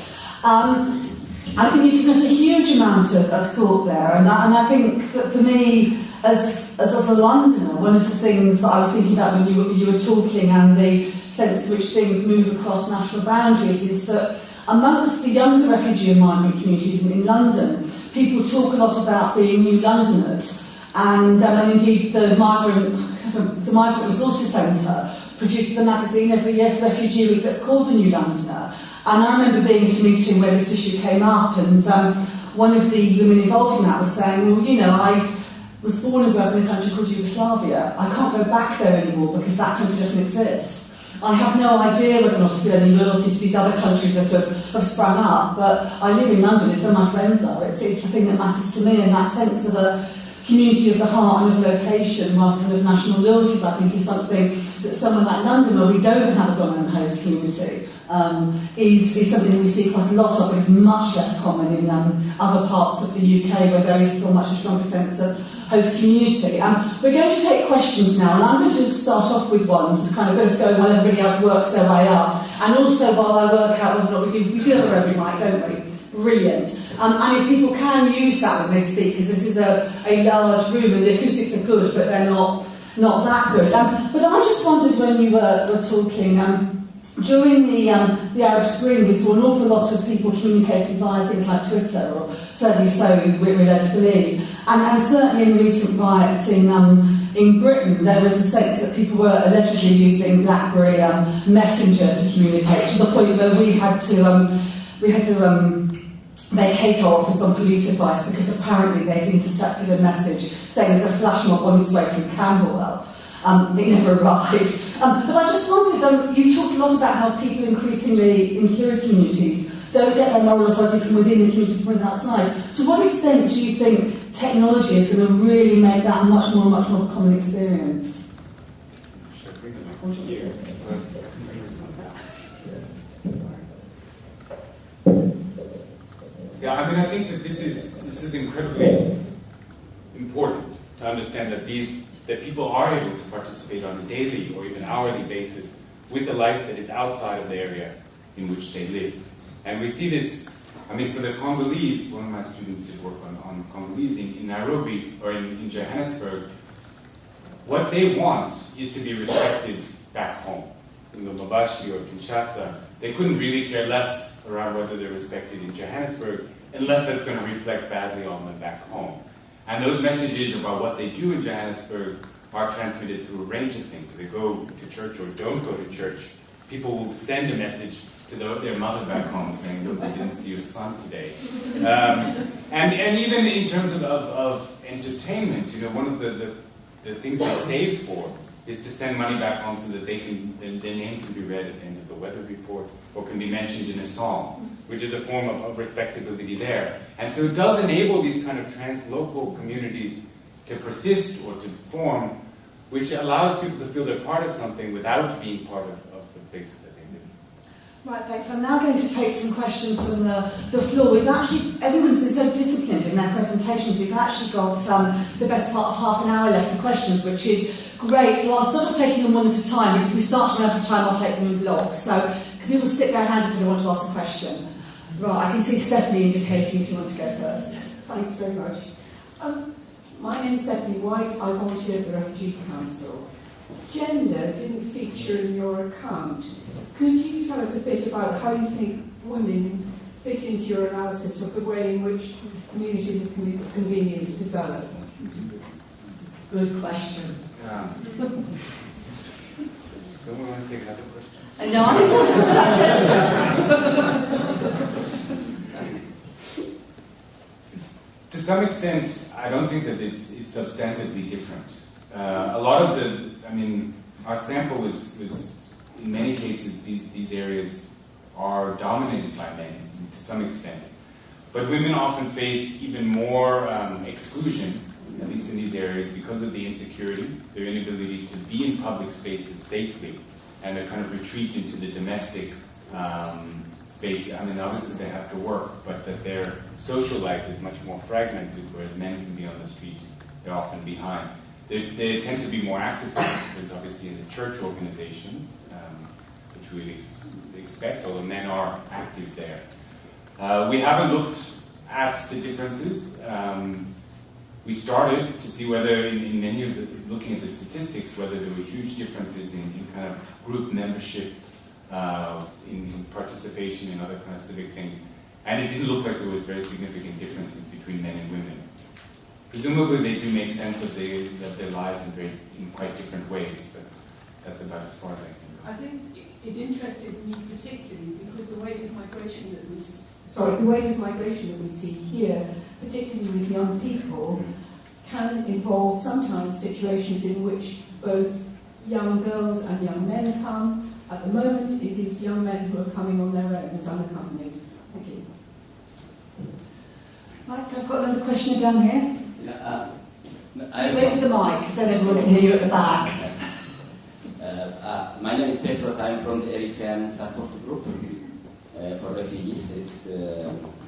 I think you've given us a huge amount of thought there, and I think that for me, as a Londoner, one of the things that I was thinking about when you were talking, and the sense to which things move across national boundaries, is that amongst the younger refugee and migrant communities in London, people talk a lot about being new Londoners, and indeed the Migrant Resources Centre produces a magazine every year for Refugee Week that's called The New Londoner. And I remember being at a meeting where this issue came up, and one of the women involved in that was saying, well, you know, I was born and grew up in a country called Yugoslavia. I can't go back there anymore because that country doesn't exist. I have no idea whether or not I feel any loyalty to these other countries that have sprung up, but I live in London, it's where my friends are. It's a thing that matters to me, and that sense of a community of the heart and of location rather than of national loyalties, I think, is something that somewhere like London, where we don't have a dominant host community, is something we see quite a lot of, but is much less common in other parts of the UK, where there is still much a stronger sense of host community. We're going to take questions now, and I'm going to start off with one to kind of get us going while everybody else works their way up, and also while I work out whether or not we do have a roving mic, don't we? Brilliant. And if people can use that when they speak, because this is a large room and the acoustics are good, but they're not that good. But I just wondered, when you were talking, during the Arab Spring, we saw an awful lot of people communicating via things like Twitter, or certainly so we're led to believe. And certainly in the recent riots in Britain, there was a sense that people were allegedly using BlackBerry Messenger to communicate, to the point where we had to vacate our office on police advice because apparently they'd intercepted a message saying there's a flash mob on its way from Camberwell. It never arrived. But I just wondered, you talked a lot about how people increasingly in theory communities don't get their moral authority from within the community, from outside. To what extent do you think technology is going to really make that much more of a common experience? Yeah, I mean, I think that this is incredibly important to understand that people are able to participate on a daily or even hourly basis with the life that is outside of the area in which they live. And we see this, I mean, for the Congolese, one of my students did work on Congolese in Nairobi or in Johannesburg. What they want is to be respected back home. In Lubumbashi or Kinshasa, they couldn't really care less around whether they're respected in Johannesburg unless that's going to reflect badly on them back home. And those messages about what they do in Johannesburg are transmitted through a range of things. If they go to church or don't go to church, people will send a message to their mother back home saying, look, we didn't see your son today. And even in terms of entertainment, you know, one of the things they save for is to send money back home so that their name can be read at the end of the weather report or can be mentioned in a song, which is a form of respectability there. And so it does enable these kind of translocal communities to persist or to form, which allows people to feel they're part of something without being part of the place that they live in. Right, thanks. I'm now going to take some questions from the floor. Everyone's been so disciplined in their presentations, we've actually got the best part of half an hour left for questions, which is great. So I'll start off taking them one at a time, but if we start to run out of time, I'll take them in blocks. So can people stick their hand if they want to ask a question? Right, I can see Stephanie indicating if you want to go first. Thanks very much. My name's Stephanie White. I volunteer at the Refugee Council. Gender didn't feature in your account. Could you tell us a bit about how you think women fit into your analysis of the way in which communities of convenience develop? Good question. Don't we want to take another question? No, I think that's about gender. To some extent, I don't think that it's substantively different. A lot of our sample was in many cases, these areas are dominated by men to some extent. But women often face even more exclusion, at least in these areas, because of the insecurity, their inability to be in public spaces safely, and a kind of retreat into the domestic space. Obviously they have to work, but that their social life is much more fragmented, whereas men can be on the street, they're often behind. They tend to be more active participants, obviously, in the church organizations, which we'd expect, although men are active there. We haven't looked at the differences. We started to see whether, in many of looking at the statistics, whether there were huge differences in kind of group membership, in participation in other kind of civic things. And it didn't look like there was very significant differences between men and women. Presumably they do make sense of their lives in quite different ways, but that's about as far as I can go. I think it interested me particularly because the rate of migration that we see here, particularly with young people, can involve sometimes situations in which both young girls and young men come. At the moment, it is young men who are coming on their own as unaccompanied. Thank you. Right, I've got another question down here. Wait for the mic, because then everyone can hear you at the back. My name is Petros. I'm from the Eritrean support group for refugees. It's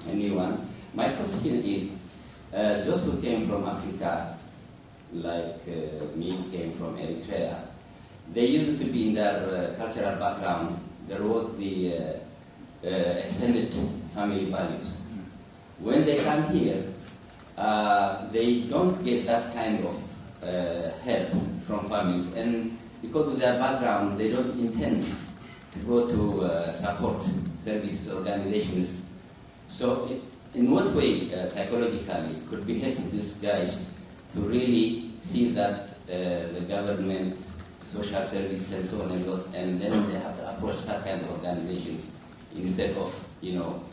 a new one. My question is, those who came from Africa, like me, came from Eritrea, they used to be in their cultural background, there was the extended family values. When they come here, they don't get that kind of help from families, and because of their background, they don't intend to go to support service organizations. So, in what way, psychologically, could we help these guys to really see that the government, social service, and so on and then they have to approach that kind of organizations instead of,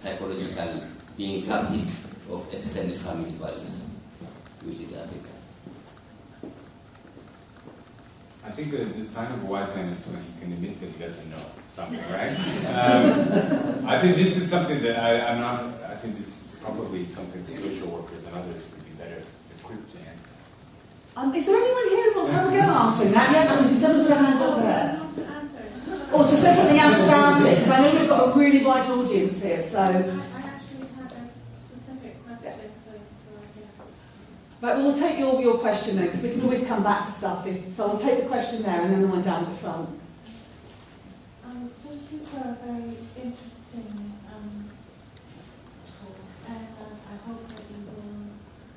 psychologically being captive of extended family values, which is Africa. I think the sign of a wise man is when he can admit that he doesn't know something, right? I think this is something that I think this is probably something that social workers and others would be better equipped to answer. Is there anyone here who wants to have a go at answering that? Yeah, someone's got a hand up there. Or to say something else about it, because I know we've got a really wide audience here, so... I actually have a specific question for Right, we'll take your question then, because we can always come back to stuff. So I'll take the question there and then the one down at the front. Thank you for a very interesting talk, and I hope that you will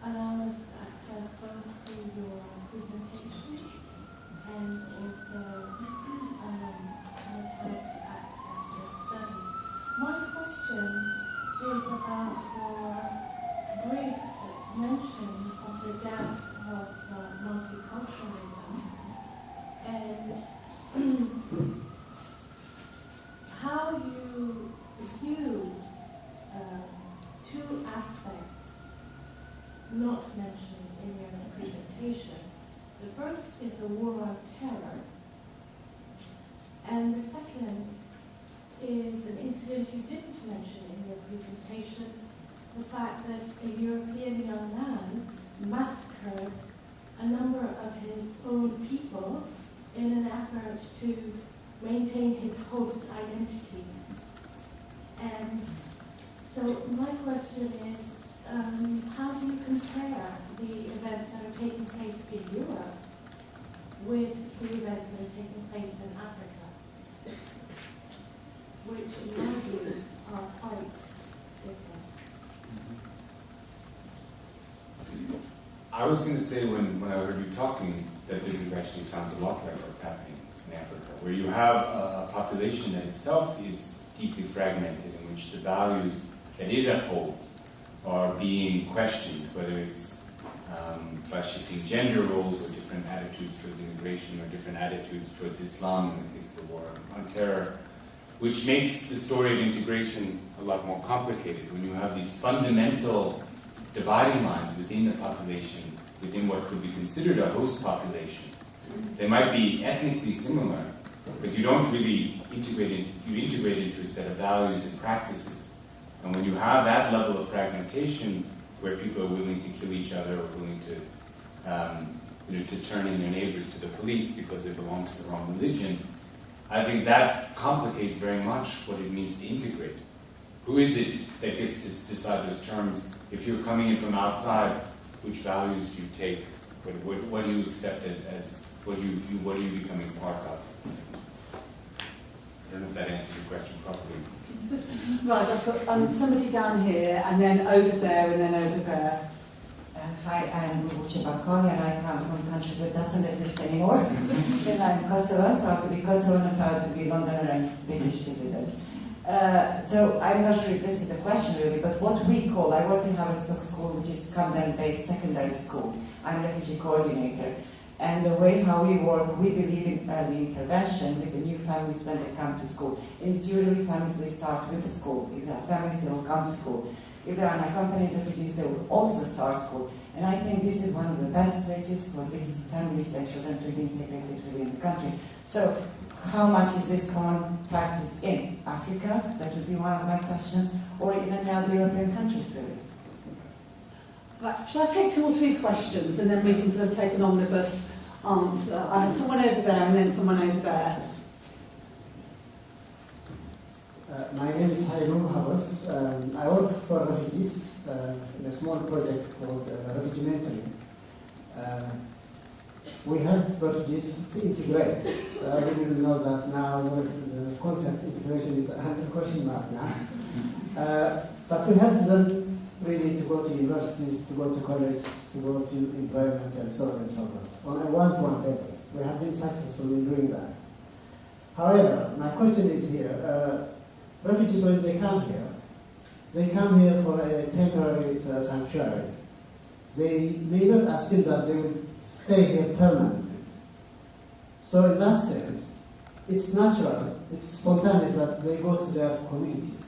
allow us access both to your presentation and also access your study. My question is about your brief mention of the death of multiculturalism and how you view two aspects not mentioned in your presentation. The first is the war on terror, and the second is an incident you didn't mention in your presentation, the fact that a European young man massacred a number of his own people in an effort to maintain his host identity. And so my question is, how do you compare the events that are taking place in Europe with the events that are taking place in Africa, which in my view are quite different? I was going to say when I heard you talking that this actually sounds a lot like what's happening in Africa, where you have a population that itself is deeply fragmented, in which the values that it upholds are being questioned, whether it's by shifting gender roles or different attitudes towards immigration or different attitudes towards Islam in the case of the war on terror, which makes the story of integration a lot more complicated when you have these fundamental dividing lines within the population, within what could be considered a host population. They might be ethnically similar, but you don't really integrate into a set of values and practices. And when you have that level of fragmentation, where people are willing to kill each other or willing to turn in their neighbors to the police because they belong to the wrong religion, I think that complicates very much what it means to integrate. Who is it that gets to decide those terms? If you're coming in from outside, which values do you take? What do you accept as what are you becoming part of? I don't know if that answers your question properly. Right, I've got somebody down here, and then over there, and then over there. Hi, I'm Uche Bakoni, and I come from a country that doesn't exist anymore. And I'm Kosovan, proud to be Kosovan and proud to be Londoner and British citizen. So I'm not sure if this is a question really, but what we call, I work in Haverstock School, which is Camden-based secondary school. I'm a refugee coordinator. And the way how we work, we believe in early intervention with the new families when they come to school. It's usually families, they start with school. If they are families, they will come to school. If there are unaccompanied refugees, they will also start school. And I think this is one of the best places for these families and children to be integrated within the country. So how much is this common practice in Africa? That would be one of my questions. Or in any other European countries, really. Right, shall I take 2 or 3 questions, and then we can sort of take an omnibus answer? I have someone over there, and then someone over there. My name is Hayrun Havas. I work for refugees in a small project called Refugee. We help refugees to integrate. We will know that now the concept integration is under question mark now. But we help them really to go to universities, to go to college, to go to employment, and so on and so forth, on a one-to-one level. We have been successful in doing that. However, my question is here. Refugees, when they come here for a temporary sanctuary. They may not assume that they will stay here permanently. So in that sense, it's natural, it's spontaneous that they go to their communities.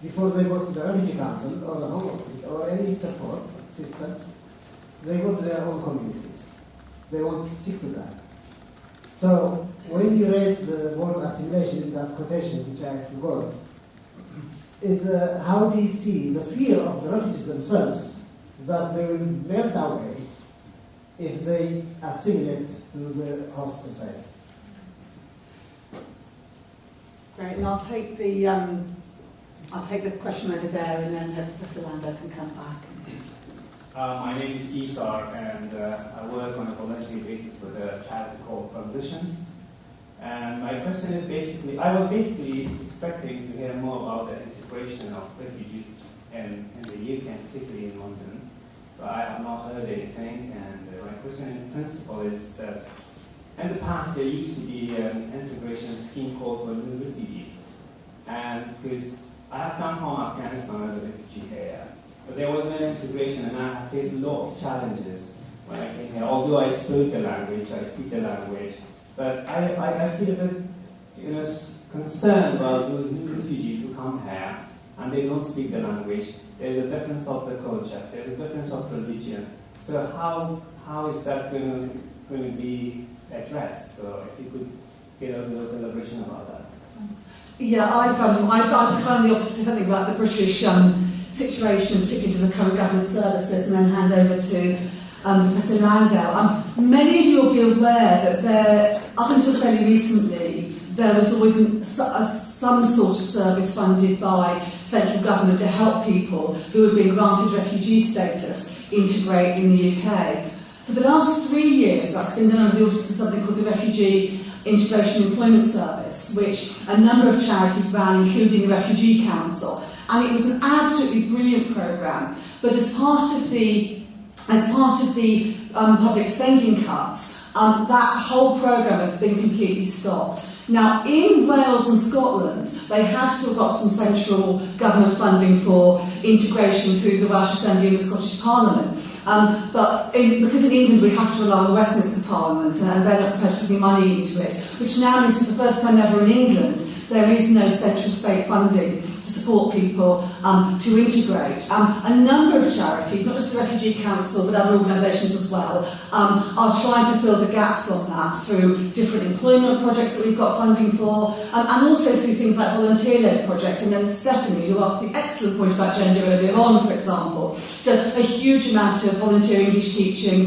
Before they go to the Refugee Council or the Home Office or any support systems, they go to their own communities. They want to stick to that. So when you raise the word assimilation in that quotation, which I forgot, how do you see the fear of the refugees themselves that they will melt away if they assimilate to the host society? Great, and I'll take the question over there, and then Professor Landau can come back. My name is Isar, and I work on a voluntary basis with a charity called Transitions. And my question is I was expecting to hear more about the integration of refugees in the UK, particularly in London, but I have not heard anything. And my question in principle is that in the past there used to be an integration scheme called for new refugees. And because I have come from Afghanistan as a refugee here, but there was no integration, and I have faced a lot of challenges when I came here. Although I speak the language, but I feel a bit, concerned about those new refugees who come here and they don't speak the language. There's a difference of the culture. There's a difference of religion. So how is that going to be addressed? So if you could get a little elaboration about that. Yeah, I've kindly offered to say something about the British situation, particularly to the current government services, and then hand over to Professor Landau. Many of you will be aware that up until fairly recently, there was always some sort of service funded by central government to help people who had been granted refugee status integrate in the UK. For the last 3 years, that's been done under the auspices of something called the Refugee Integration Employment Service, which a number of charities ran, including the Refugee Council. And it was an absolutely brilliant programme. But as part of the as part of the public spending cuts, that whole programme has been completely stopped. Now, in Wales and Scotland, they have still got some central government funding for integration through the Welsh Assembly and the Scottish Parliament. Because in England we have to rely on the Westminster Parliament and they're not prepared to put any money into it, which now means for the first time ever in England there is no central state funding to support people to integrate. A number of charities, not just the Refugee Council but other organisations as well, are trying to fill the gaps on that through different employment projects that we've got funding for, and also through things like volunteer-led projects. And then Stephanie, who asked the excellent point about gender earlier on, for example, does a huge amount of volunteer English teaching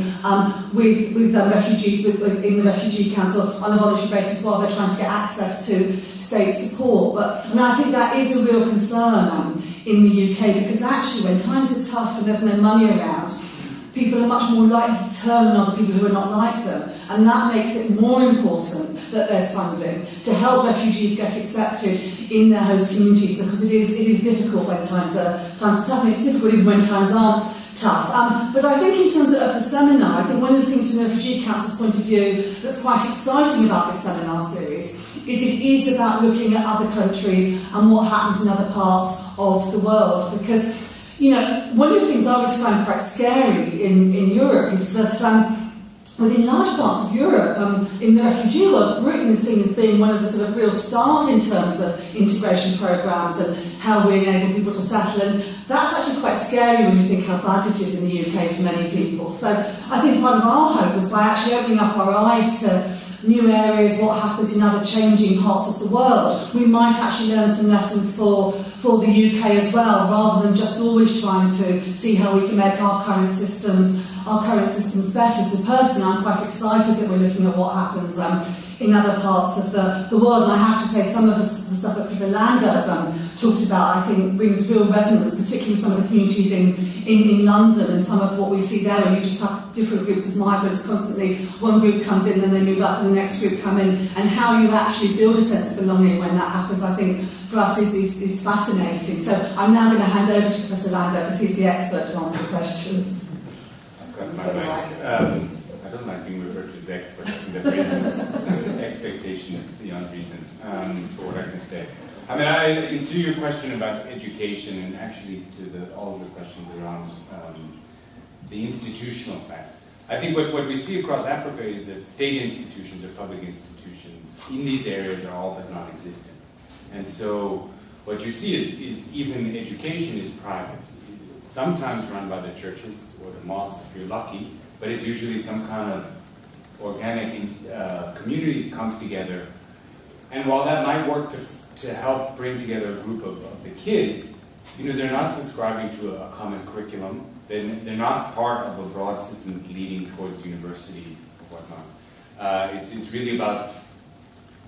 with refugees in the Refugee Council on a voluntary basis while they're trying to get access to state support. But I think that is a real concern in the UK, because actually when times are tough and there's no money around, people are much more likely to turn on other people who are not like them, and that makes it more important that there's funding to help refugees get accepted in their host communities, because it is difficult when times are tough, and it's difficult even when times aren't tough. But I think in terms of the seminar, I think one of the things from the Refugee Council's point of view that's quite exciting about this seminar series is it is about looking at other countries and what happens in other parts of the world. Because, you know, one of the things I always find quite scary in Europe is that within large parts of Europe, in the refugee world, Britain is seen as being one of the sort of real stars in terms of integration programmes and how we enable people to settle. And that's actually quite scary when you think how bad it is in the UK for many people. So I think part of our hope was by actually opening up our eyes to new areas, what happens in other changing parts of the world, we might actually learn some lessons for the UK as well, rather than just always trying to see how we can make our current systems better. So personally, I'm quite excited that we're looking at what happens in other parts of the world. And I have to say, some of the stuff that Professor Landau has talked about, I think, brings real resonance, particularly some of the communities in London and some of what we see there, where you just have different groups of migrants constantly. One group comes in, then they move up, and the next group come in, and how you actually build a sense of belonging when that happens, I think, for us is fascinating. So I'm now going to hand over to Professor Landau, because he's the expert to answer the questions. I don't like being referred to as the expert. I think that raises expectations beyond reason for what I can say. I mean, to your question about education, and actually to all of the questions around the institutional facts, I think what we see across Africa is that state institutions or public institutions in these areas are all but non-existent. And so what you see is even education is private. Sometimes run by the churches or the mosques if you're lucky, but it's usually some kind of organic community that comes together. And while that might work to help bring together a group of the kids, you know, they're not subscribing to a common curriculum. They're not part of a broad system leading towards university or whatnot. It's really about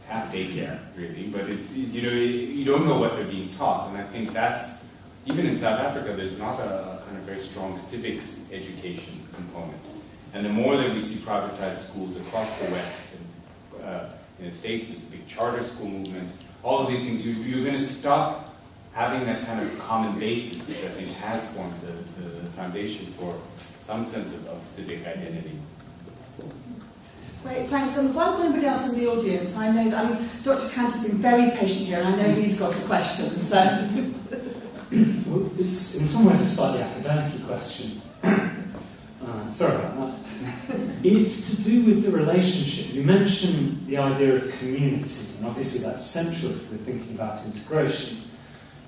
half daycare, really, but it's, you know, you don't know what they're being taught, and I think that's, even in South Africa, there's not a kind of very strong civics education component. And the more that we see privatized schools across the West, and in the States, there's a big charter school movement, all of these things, you're going to stop having that kind of common basis, which I think has formed the foundation for some sense of civic identity. Great, thanks. And if I've got anybody else in the audience, I know that, Dr. Cantor's been very patient here, and I know he's got a question, so... Well, it's in some ways a slightly academic question. Sorry about that. It's to do with the relationship. You mentioned the idea of community, and obviously that's central if we're thinking about integration.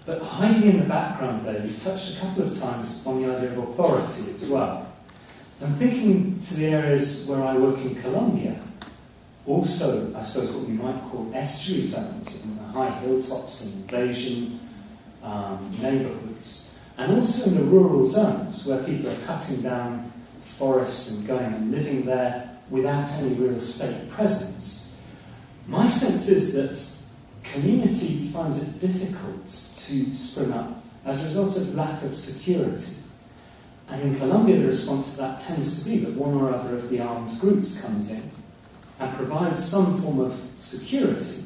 But hiding in the background there, you've touched a couple of times on the idea of authority as well. And thinking to the areas where I work in Colombia, also, I suppose, what we might call estuary zones, in the high hilltops and invasion neighbourhoods, and also in the rural zones where people are cutting down forests and going and living there without any real state presence. My sense is that community finds it difficult to spring up as a result of lack of security. And in Colombia, the response to that tends to be that one or other of the armed groups comes in and provides some form of security,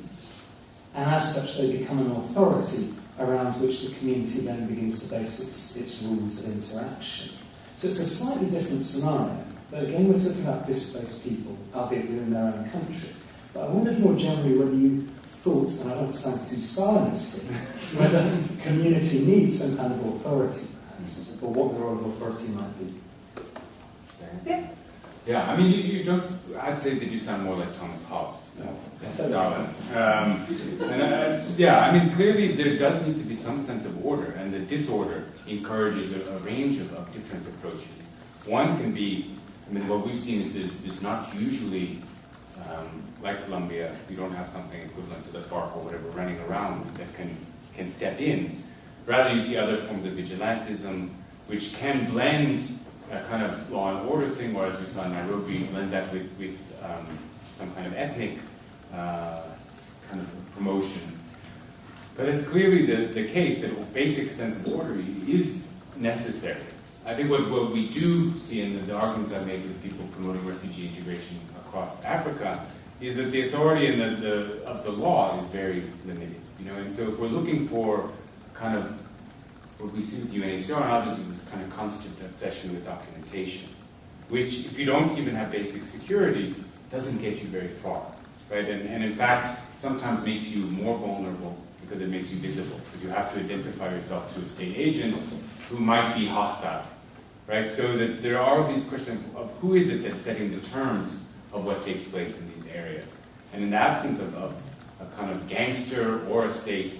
and as such they become an authority around which the community then begins to base its rules of interaction. So it's a slightly different scenario. But again, we're talking about displaced people, albeit within their own country. But I wondered more generally whether you thought, and I don't sound too Zionistic, whether community needs some kind of authority, perhaps, or what the role of authority might be. Yeah, I mean, you don't. I'd say that you sound more like Thomas Hobbes than Stalin. Yeah, I mean, clearly there does need to be some sense of order, and the disorder encourages a range of different approaches. One can be, I mean, what we've seen is there's not usually, like Colombia, you don't have something equivalent to the FARC or whatever running around that can step in. Rather, you see other forms of vigilantism, which can blend a kind of law and order thing, or as we saw in Nairobi, blend that with some kind of ethnic kind of promotion. But it's clearly the case that a basic sense of order is necessary. I think what we do see in the arguments I've made with people promoting refugee integration across Africa is that the authority of the law is very limited. And so if we're looking for kind of what we see with UNHCR and others is this kind of constant obsession with documentation, which, if you don't even have basic security, doesn't get you very far, right? And in fact, sometimes makes you more vulnerable because it makes you visible, because you have to identify yourself to a state agent who might be hostile, right? So that there are these questions of who is it that's setting the terms of what takes place in these areas. And in the absence of a kind of gangster or a state,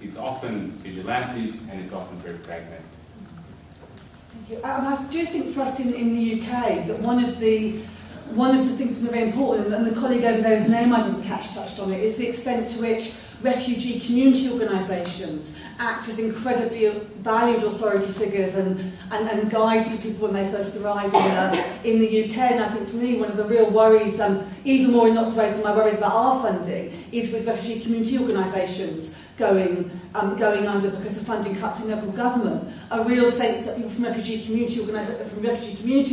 it's often vigilantes and it's often very fragmented. Thank you. I do think for us in the UK that one of the things that's very important, and the colleague over there whose name I didn't catch touched on it, is the extent to which refugee community organisations act as incredibly valued authority figures and guides for people when they first arrive in the UK. And I think for me, one of the real worries, even more in lots of ways than my worries about our funding, is with refugee community organisations going under because of funding cuts in local government. A real sense that people from refugee communities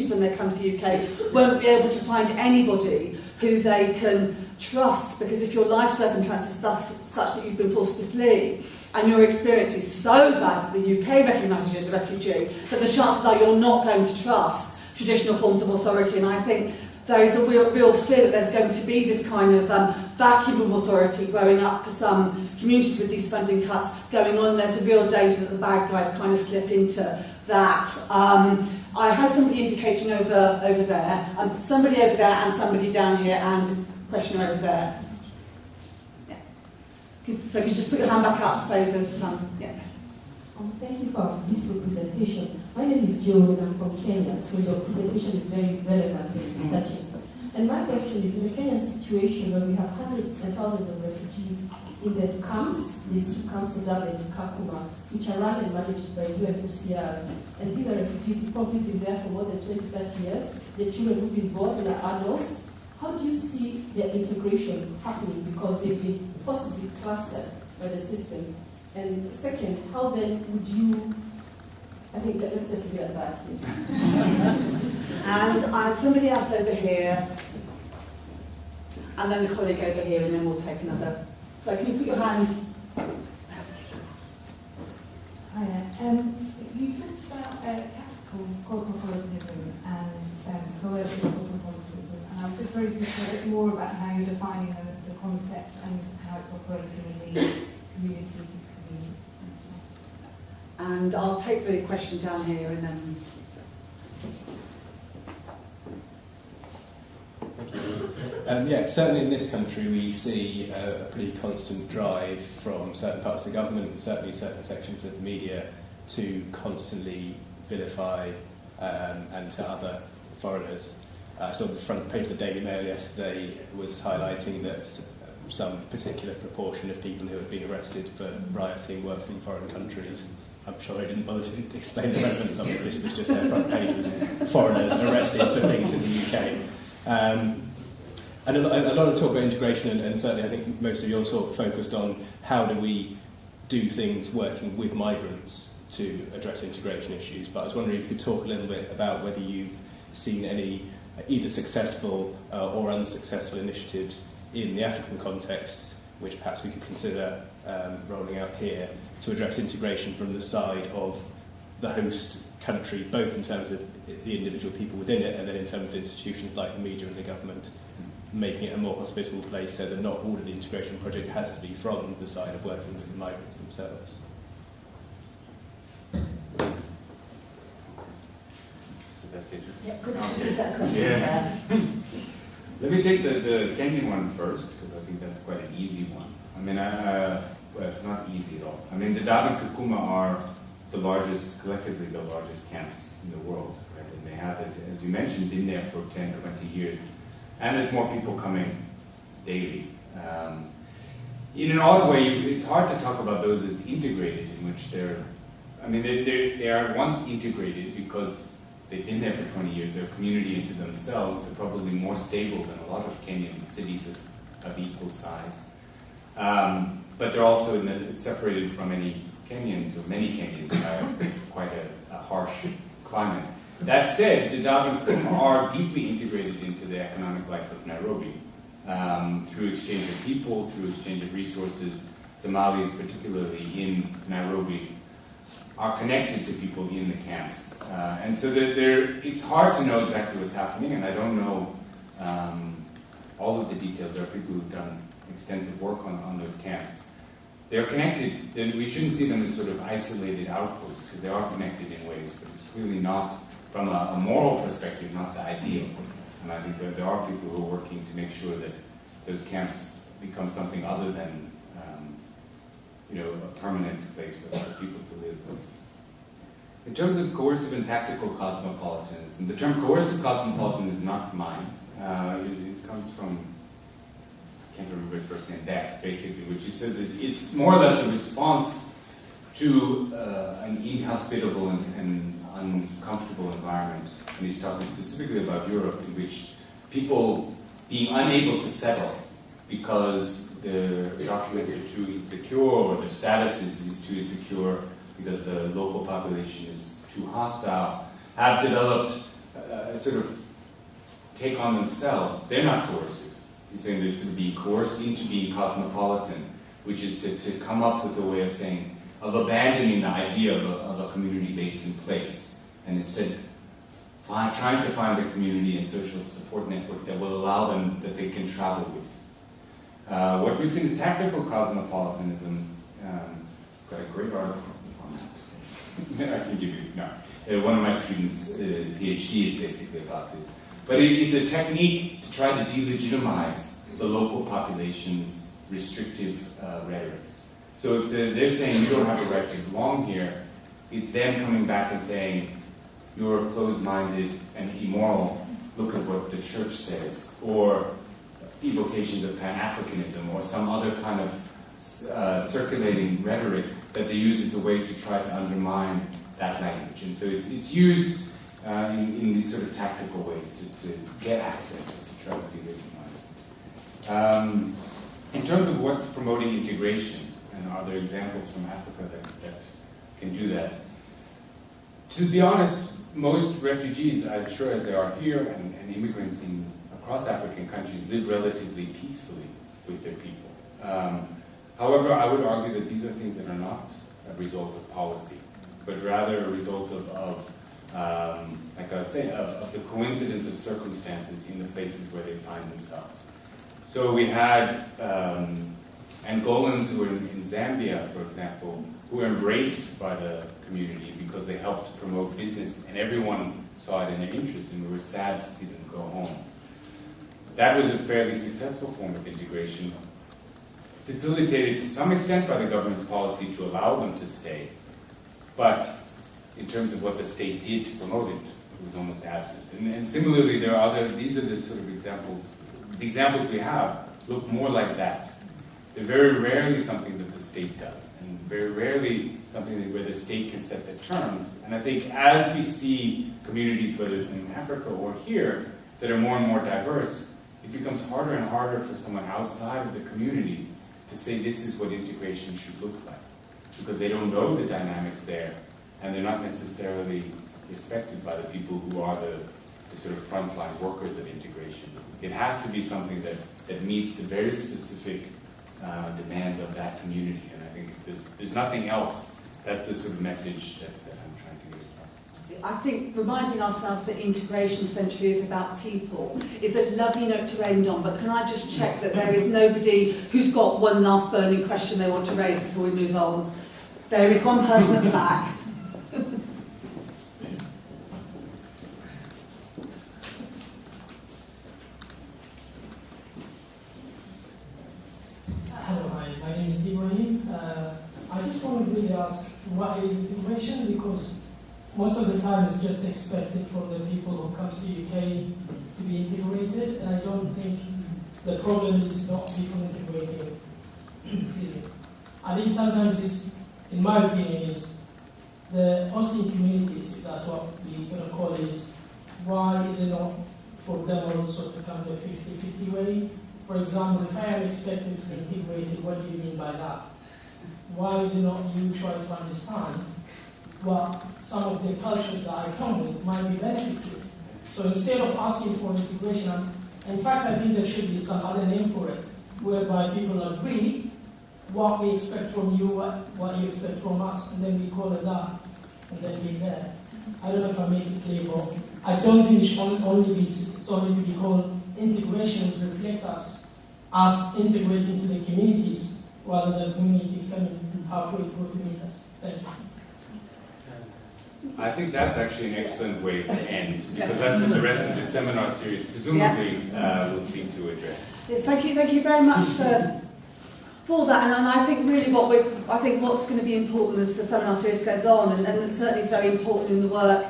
when they come to the UK won't be able to find anybody who they can trust, because if your life circumstances are such that you've been forced to flee and your experience is so bad that the UK recognises you as a refugee, that the chances are you're not going to trust traditional forms of authority. And I think there is a real fear that there's going to be this kind of vacuum of authority growing up for some communities with these funding cuts going on. There's a real danger that the bad guys kind of slip into that. I had somebody indicating over there, somebody over there and somebody down here, and a question over there. Yeah. So could you just put your hand back up so that, yeah. Thank you for a useful presentation. My name is Jo and I'm from Kenya, so your presentation is very relevant and touching. And my question is, in the Kenyan situation where we have hundreds and thousands of refugees in the camps, these two camps, Dadaab and Kakuma, which are run and managed by UNHCR, and these are refugees who've probably been there for more than 20-30 years, their children who've been born and are adults. How do you see their integration happening, because they've been forcibly clustered by the system? And second, how then would you, I think that let's just leave it at that, yes. And I had somebody else over here, and then the colleague over here, and then we'll take another. So can you put your hand? Hiya. You talked about tactical cosmopolitanism and coercive cosmopolitanism, and I was just very curious a bit more about how you're defining the concept and how it's operating in the communities of convenience. And I'll take the question down here and then. Yeah, certainly in this country we see a pretty constant drive from certain parts of the government and certainly certain sections of the media to constantly vilify and to other foreigners. So the front page of the Daily Mail yesterday was highlighting that some particular proportion of people who had been arrested for rioting were from foreign countries. I'm sure I didn't bother to explain the relevance of it. This was just their front page, was foreigners arrested for things in the UK. And a lot of talk about integration, and certainly I think most of your talk focused on how do we do things working with migrants to address integration issues. But I was wondering if you could talk a little bit about whether you've seen any either successful or unsuccessful initiatives in the African context, which perhaps we could consider rolling out here to address integration from the side of the host country, both in terms of the individual people within it and then in terms of institutions like the media and the government, making it a more hospitable place so that not all of the integration project has to be from the side of working with the migrants themselves. So that's it. Yeah, good. Yeah. Let me take the Kenyan one first, because I think that's quite an easy one. I mean, well, it's not easy at all. I mean, Dadaab and Kakuma are the largest, collectively the largest camps in the world, right? And they have, as you mentioned, been there for 10, 20 years. And there's more people coming daily. In an odd way, it's hard to talk about those as integrated, in which they are once integrated because they've been there for 20 years, they're a community into themselves, they're probably more stable than a lot of Kenyan cities of equal size. But they're also separated from any Kenyans, or many Kenyans, by quite a harsh climate. That said, Dadaab and Kakuma are deeply integrated into the economic life of Nairobi through exchange of people, through exchange of resources. Somalis, particularly in Nairobi, are connected to people in the camps. And so it's hard to know exactly what's happening, and I don't know all of the details. There are people who've done extensive work on those camps. They're connected. We shouldn't see them as sort of isolated outposts, because they are connected in ways, but it's clearly not, from a moral perspective, not the ideal. And I think that there are people who are working to make sure that those camps become something other than a permanent place for people to live. In terms of coercive and tactical cosmopolitanism, the term coercive cosmopolitan is not mine. It comes from, I can't remember his first name, Beck, basically, which he says it's more or less a response to an inhospitable and uncomfortable environment. And he's talking specifically about Europe, in which people being unable to settle because their documents are too insecure, or their status is too insecure because the local population is too hostile, have developed a sort of take on themselves. They're not coercive. He's saying they're sort of being coerced into being cosmopolitan, which is to come up with a way of abandoning the idea of a community based in place, and instead trying to find a community and social support network that will allow them, that they can travel with. What we've seen is tactical cosmopolitanism. Got a great article on that. I can give you, one of my students' PhD is basically about this. But it's a technique to try to delegitimize the local population's restrictive rhetorics. So if they're saying you don't have a right to belong here, it's them coming back and saying you're closed-minded and immoral, look at what the church says, or evocations of Pan-Africanism, or some other kind of circulating rhetoric that they use as a way to try to undermine that language. And so it's used in these sort of tactical ways to get access, to try to delegitimize. In terms of what's promoting integration, and are there examples from Africa that can do that? To be honest, most refugees, I'm sure as they are here, and immigrants across African countries, live relatively peacefully with their people. However, I would argue that these are things that are not a result of policy, but rather a result of like I was saying, of the coincidence of circumstances in the places where they find themselves. So we had Angolans who were in Zambia, for example, who were embraced by the community because they helped promote business, and everyone saw it in their interest, and we were sad to see them go home. That was a fairly successful form of integration, facilitated to some extent by the government's policy to allow them to stay, but in terms of what the state did to promote it, it was almost absent. And similarly, these are the sort of examples. The examples we have look more like that. They're very rarely something that the state does, and very rarely something where the state can set the terms. And I think as we see communities, whether it's in Africa or here, that are more and more diverse, it becomes harder and harder for someone outside of the community to say this is what integration should look like, because they don't know the dynamics there, and they're not necessarily respected by the people who are the sort of frontline workers of integration. It has to be something that meets the very specific demands of that community, and I think there's nothing else. That's the sort of message that I'm trying to get across. I think reminding ourselves that integration essentially is about people is a lovely note to end on, but can I just check that there is nobody who's got one last burning question they want to raise before we move on? There is one person at the back. Hello, my name is Ibrahim. I just want to really ask, what is integration? Because most of the time it's just expected for the people who come to the UK to be integrated, and I don't think the problem is not people integrating. I think sometimes it's, in my opinion, is the hosting communities, if that's what we're going to call it, why is it not for them also to come the 50-50 way? For example, if I am expected to be integrated, what do you mean by that? Why is it not you try to understand what some of the cultures that I come with might be benefited? So instead of asking for integration, in fact, I think there should be some other name for it, whereby people agree what we expect from you, what you expect from us, and then we call it that, and then leave there. I don't know if I make it clear, but I don't think it should it's only to be called integration to reflect us integrating to the communities, rather than communities coming halfway through to meet us. Thank you. I think that's actually an excellent way to end, because that's what the rest of the seminar series presumably will seek to address. Yes, thank you very much for that. And I think really what's going to be important as the seminar series goes on, and it certainly is very important in the work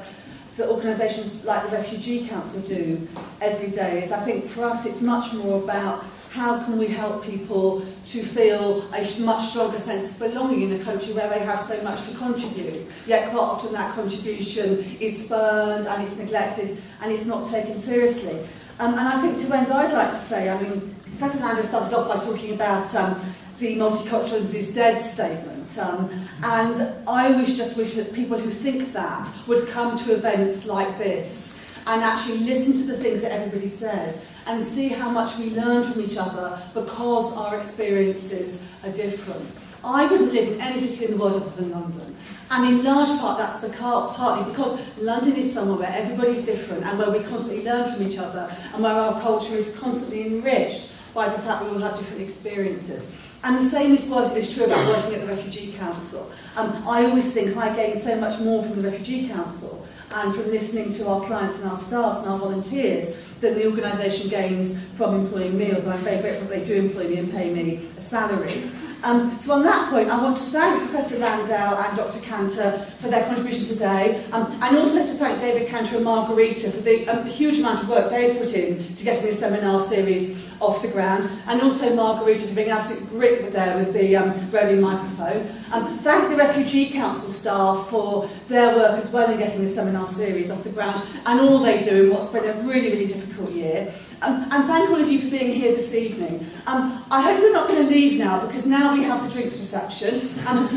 that organisations like the Refugee Council do every day, is I think for us it's much more about how can we help people to feel a much stronger sense of belonging in a country where they have so much to contribute, yet quite often that contribution is spurned and it's neglected and it's not taken seriously. And I think to end, I'd like to say, I mean, Professor Landau started off by talking about the multiculturalism is dead statement. And I always just wish that people who think that would come to events like this and actually listen to the things that everybody says and see how much we learn from each other because our experiences are different. I wouldn't live in any city in the world other than London. And in large part that's partly because London is somewhere where everybody's different and where we constantly learn from each other and where our culture is constantly enriched by the fact we all have different experiences. And the same is true about working at the Refugee Council. I always think I gain so much more from the Refugee Council and from listening to our clients and our staffs and our volunteers than the organisation gains from employing me, although I'm very grateful that they do employ me and pay me a salary. So on that point, I want to thank Professor Landau and Dr. Cantor for their contribution today, and also to thank David Cantor and Margarita for the huge amount of work they've put in to getting this seminar series off the ground, and also Margarita for being absolute grit there with the roving microphone. Thank the Refugee Council staff for their work as well in getting this seminar series off the ground, and all they do in what's been a really, really difficult year. And thank all of you for being here this evening. I hope you're not going to leave now, because now we have the drinks reception.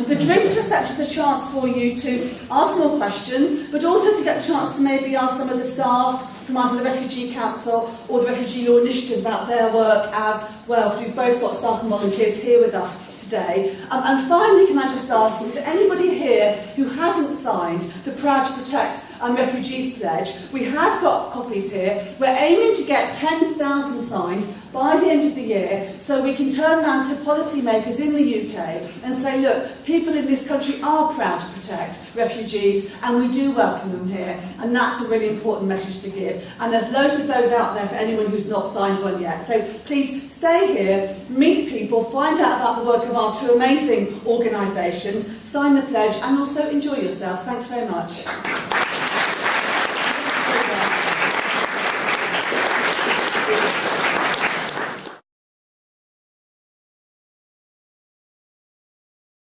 The drinks reception is a chance for you to ask more questions, but also to get the chance to maybe ask some of the staff from either the Refugee Council or the Refugee Law Initiative about their work as well, because we've both got staff and volunteers here with us today. And finally, can I just ask, is there anybody here who hasn't signed the Proud to Protect Refugees Pledge? We have got copies here. We're aiming to get 10,000 signed by the end of the year, so we can turn around to policymakers in the UK and say, look, people in this country are proud to protect refugees, and we do welcome them here, and that's a really important message to give. And there's loads of those out there for anyone who's not signed one yet. So please stay here, meet people, find out about the work of our two amazing organisations, sign the pledge, and also enjoy yourselves. Thanks very much.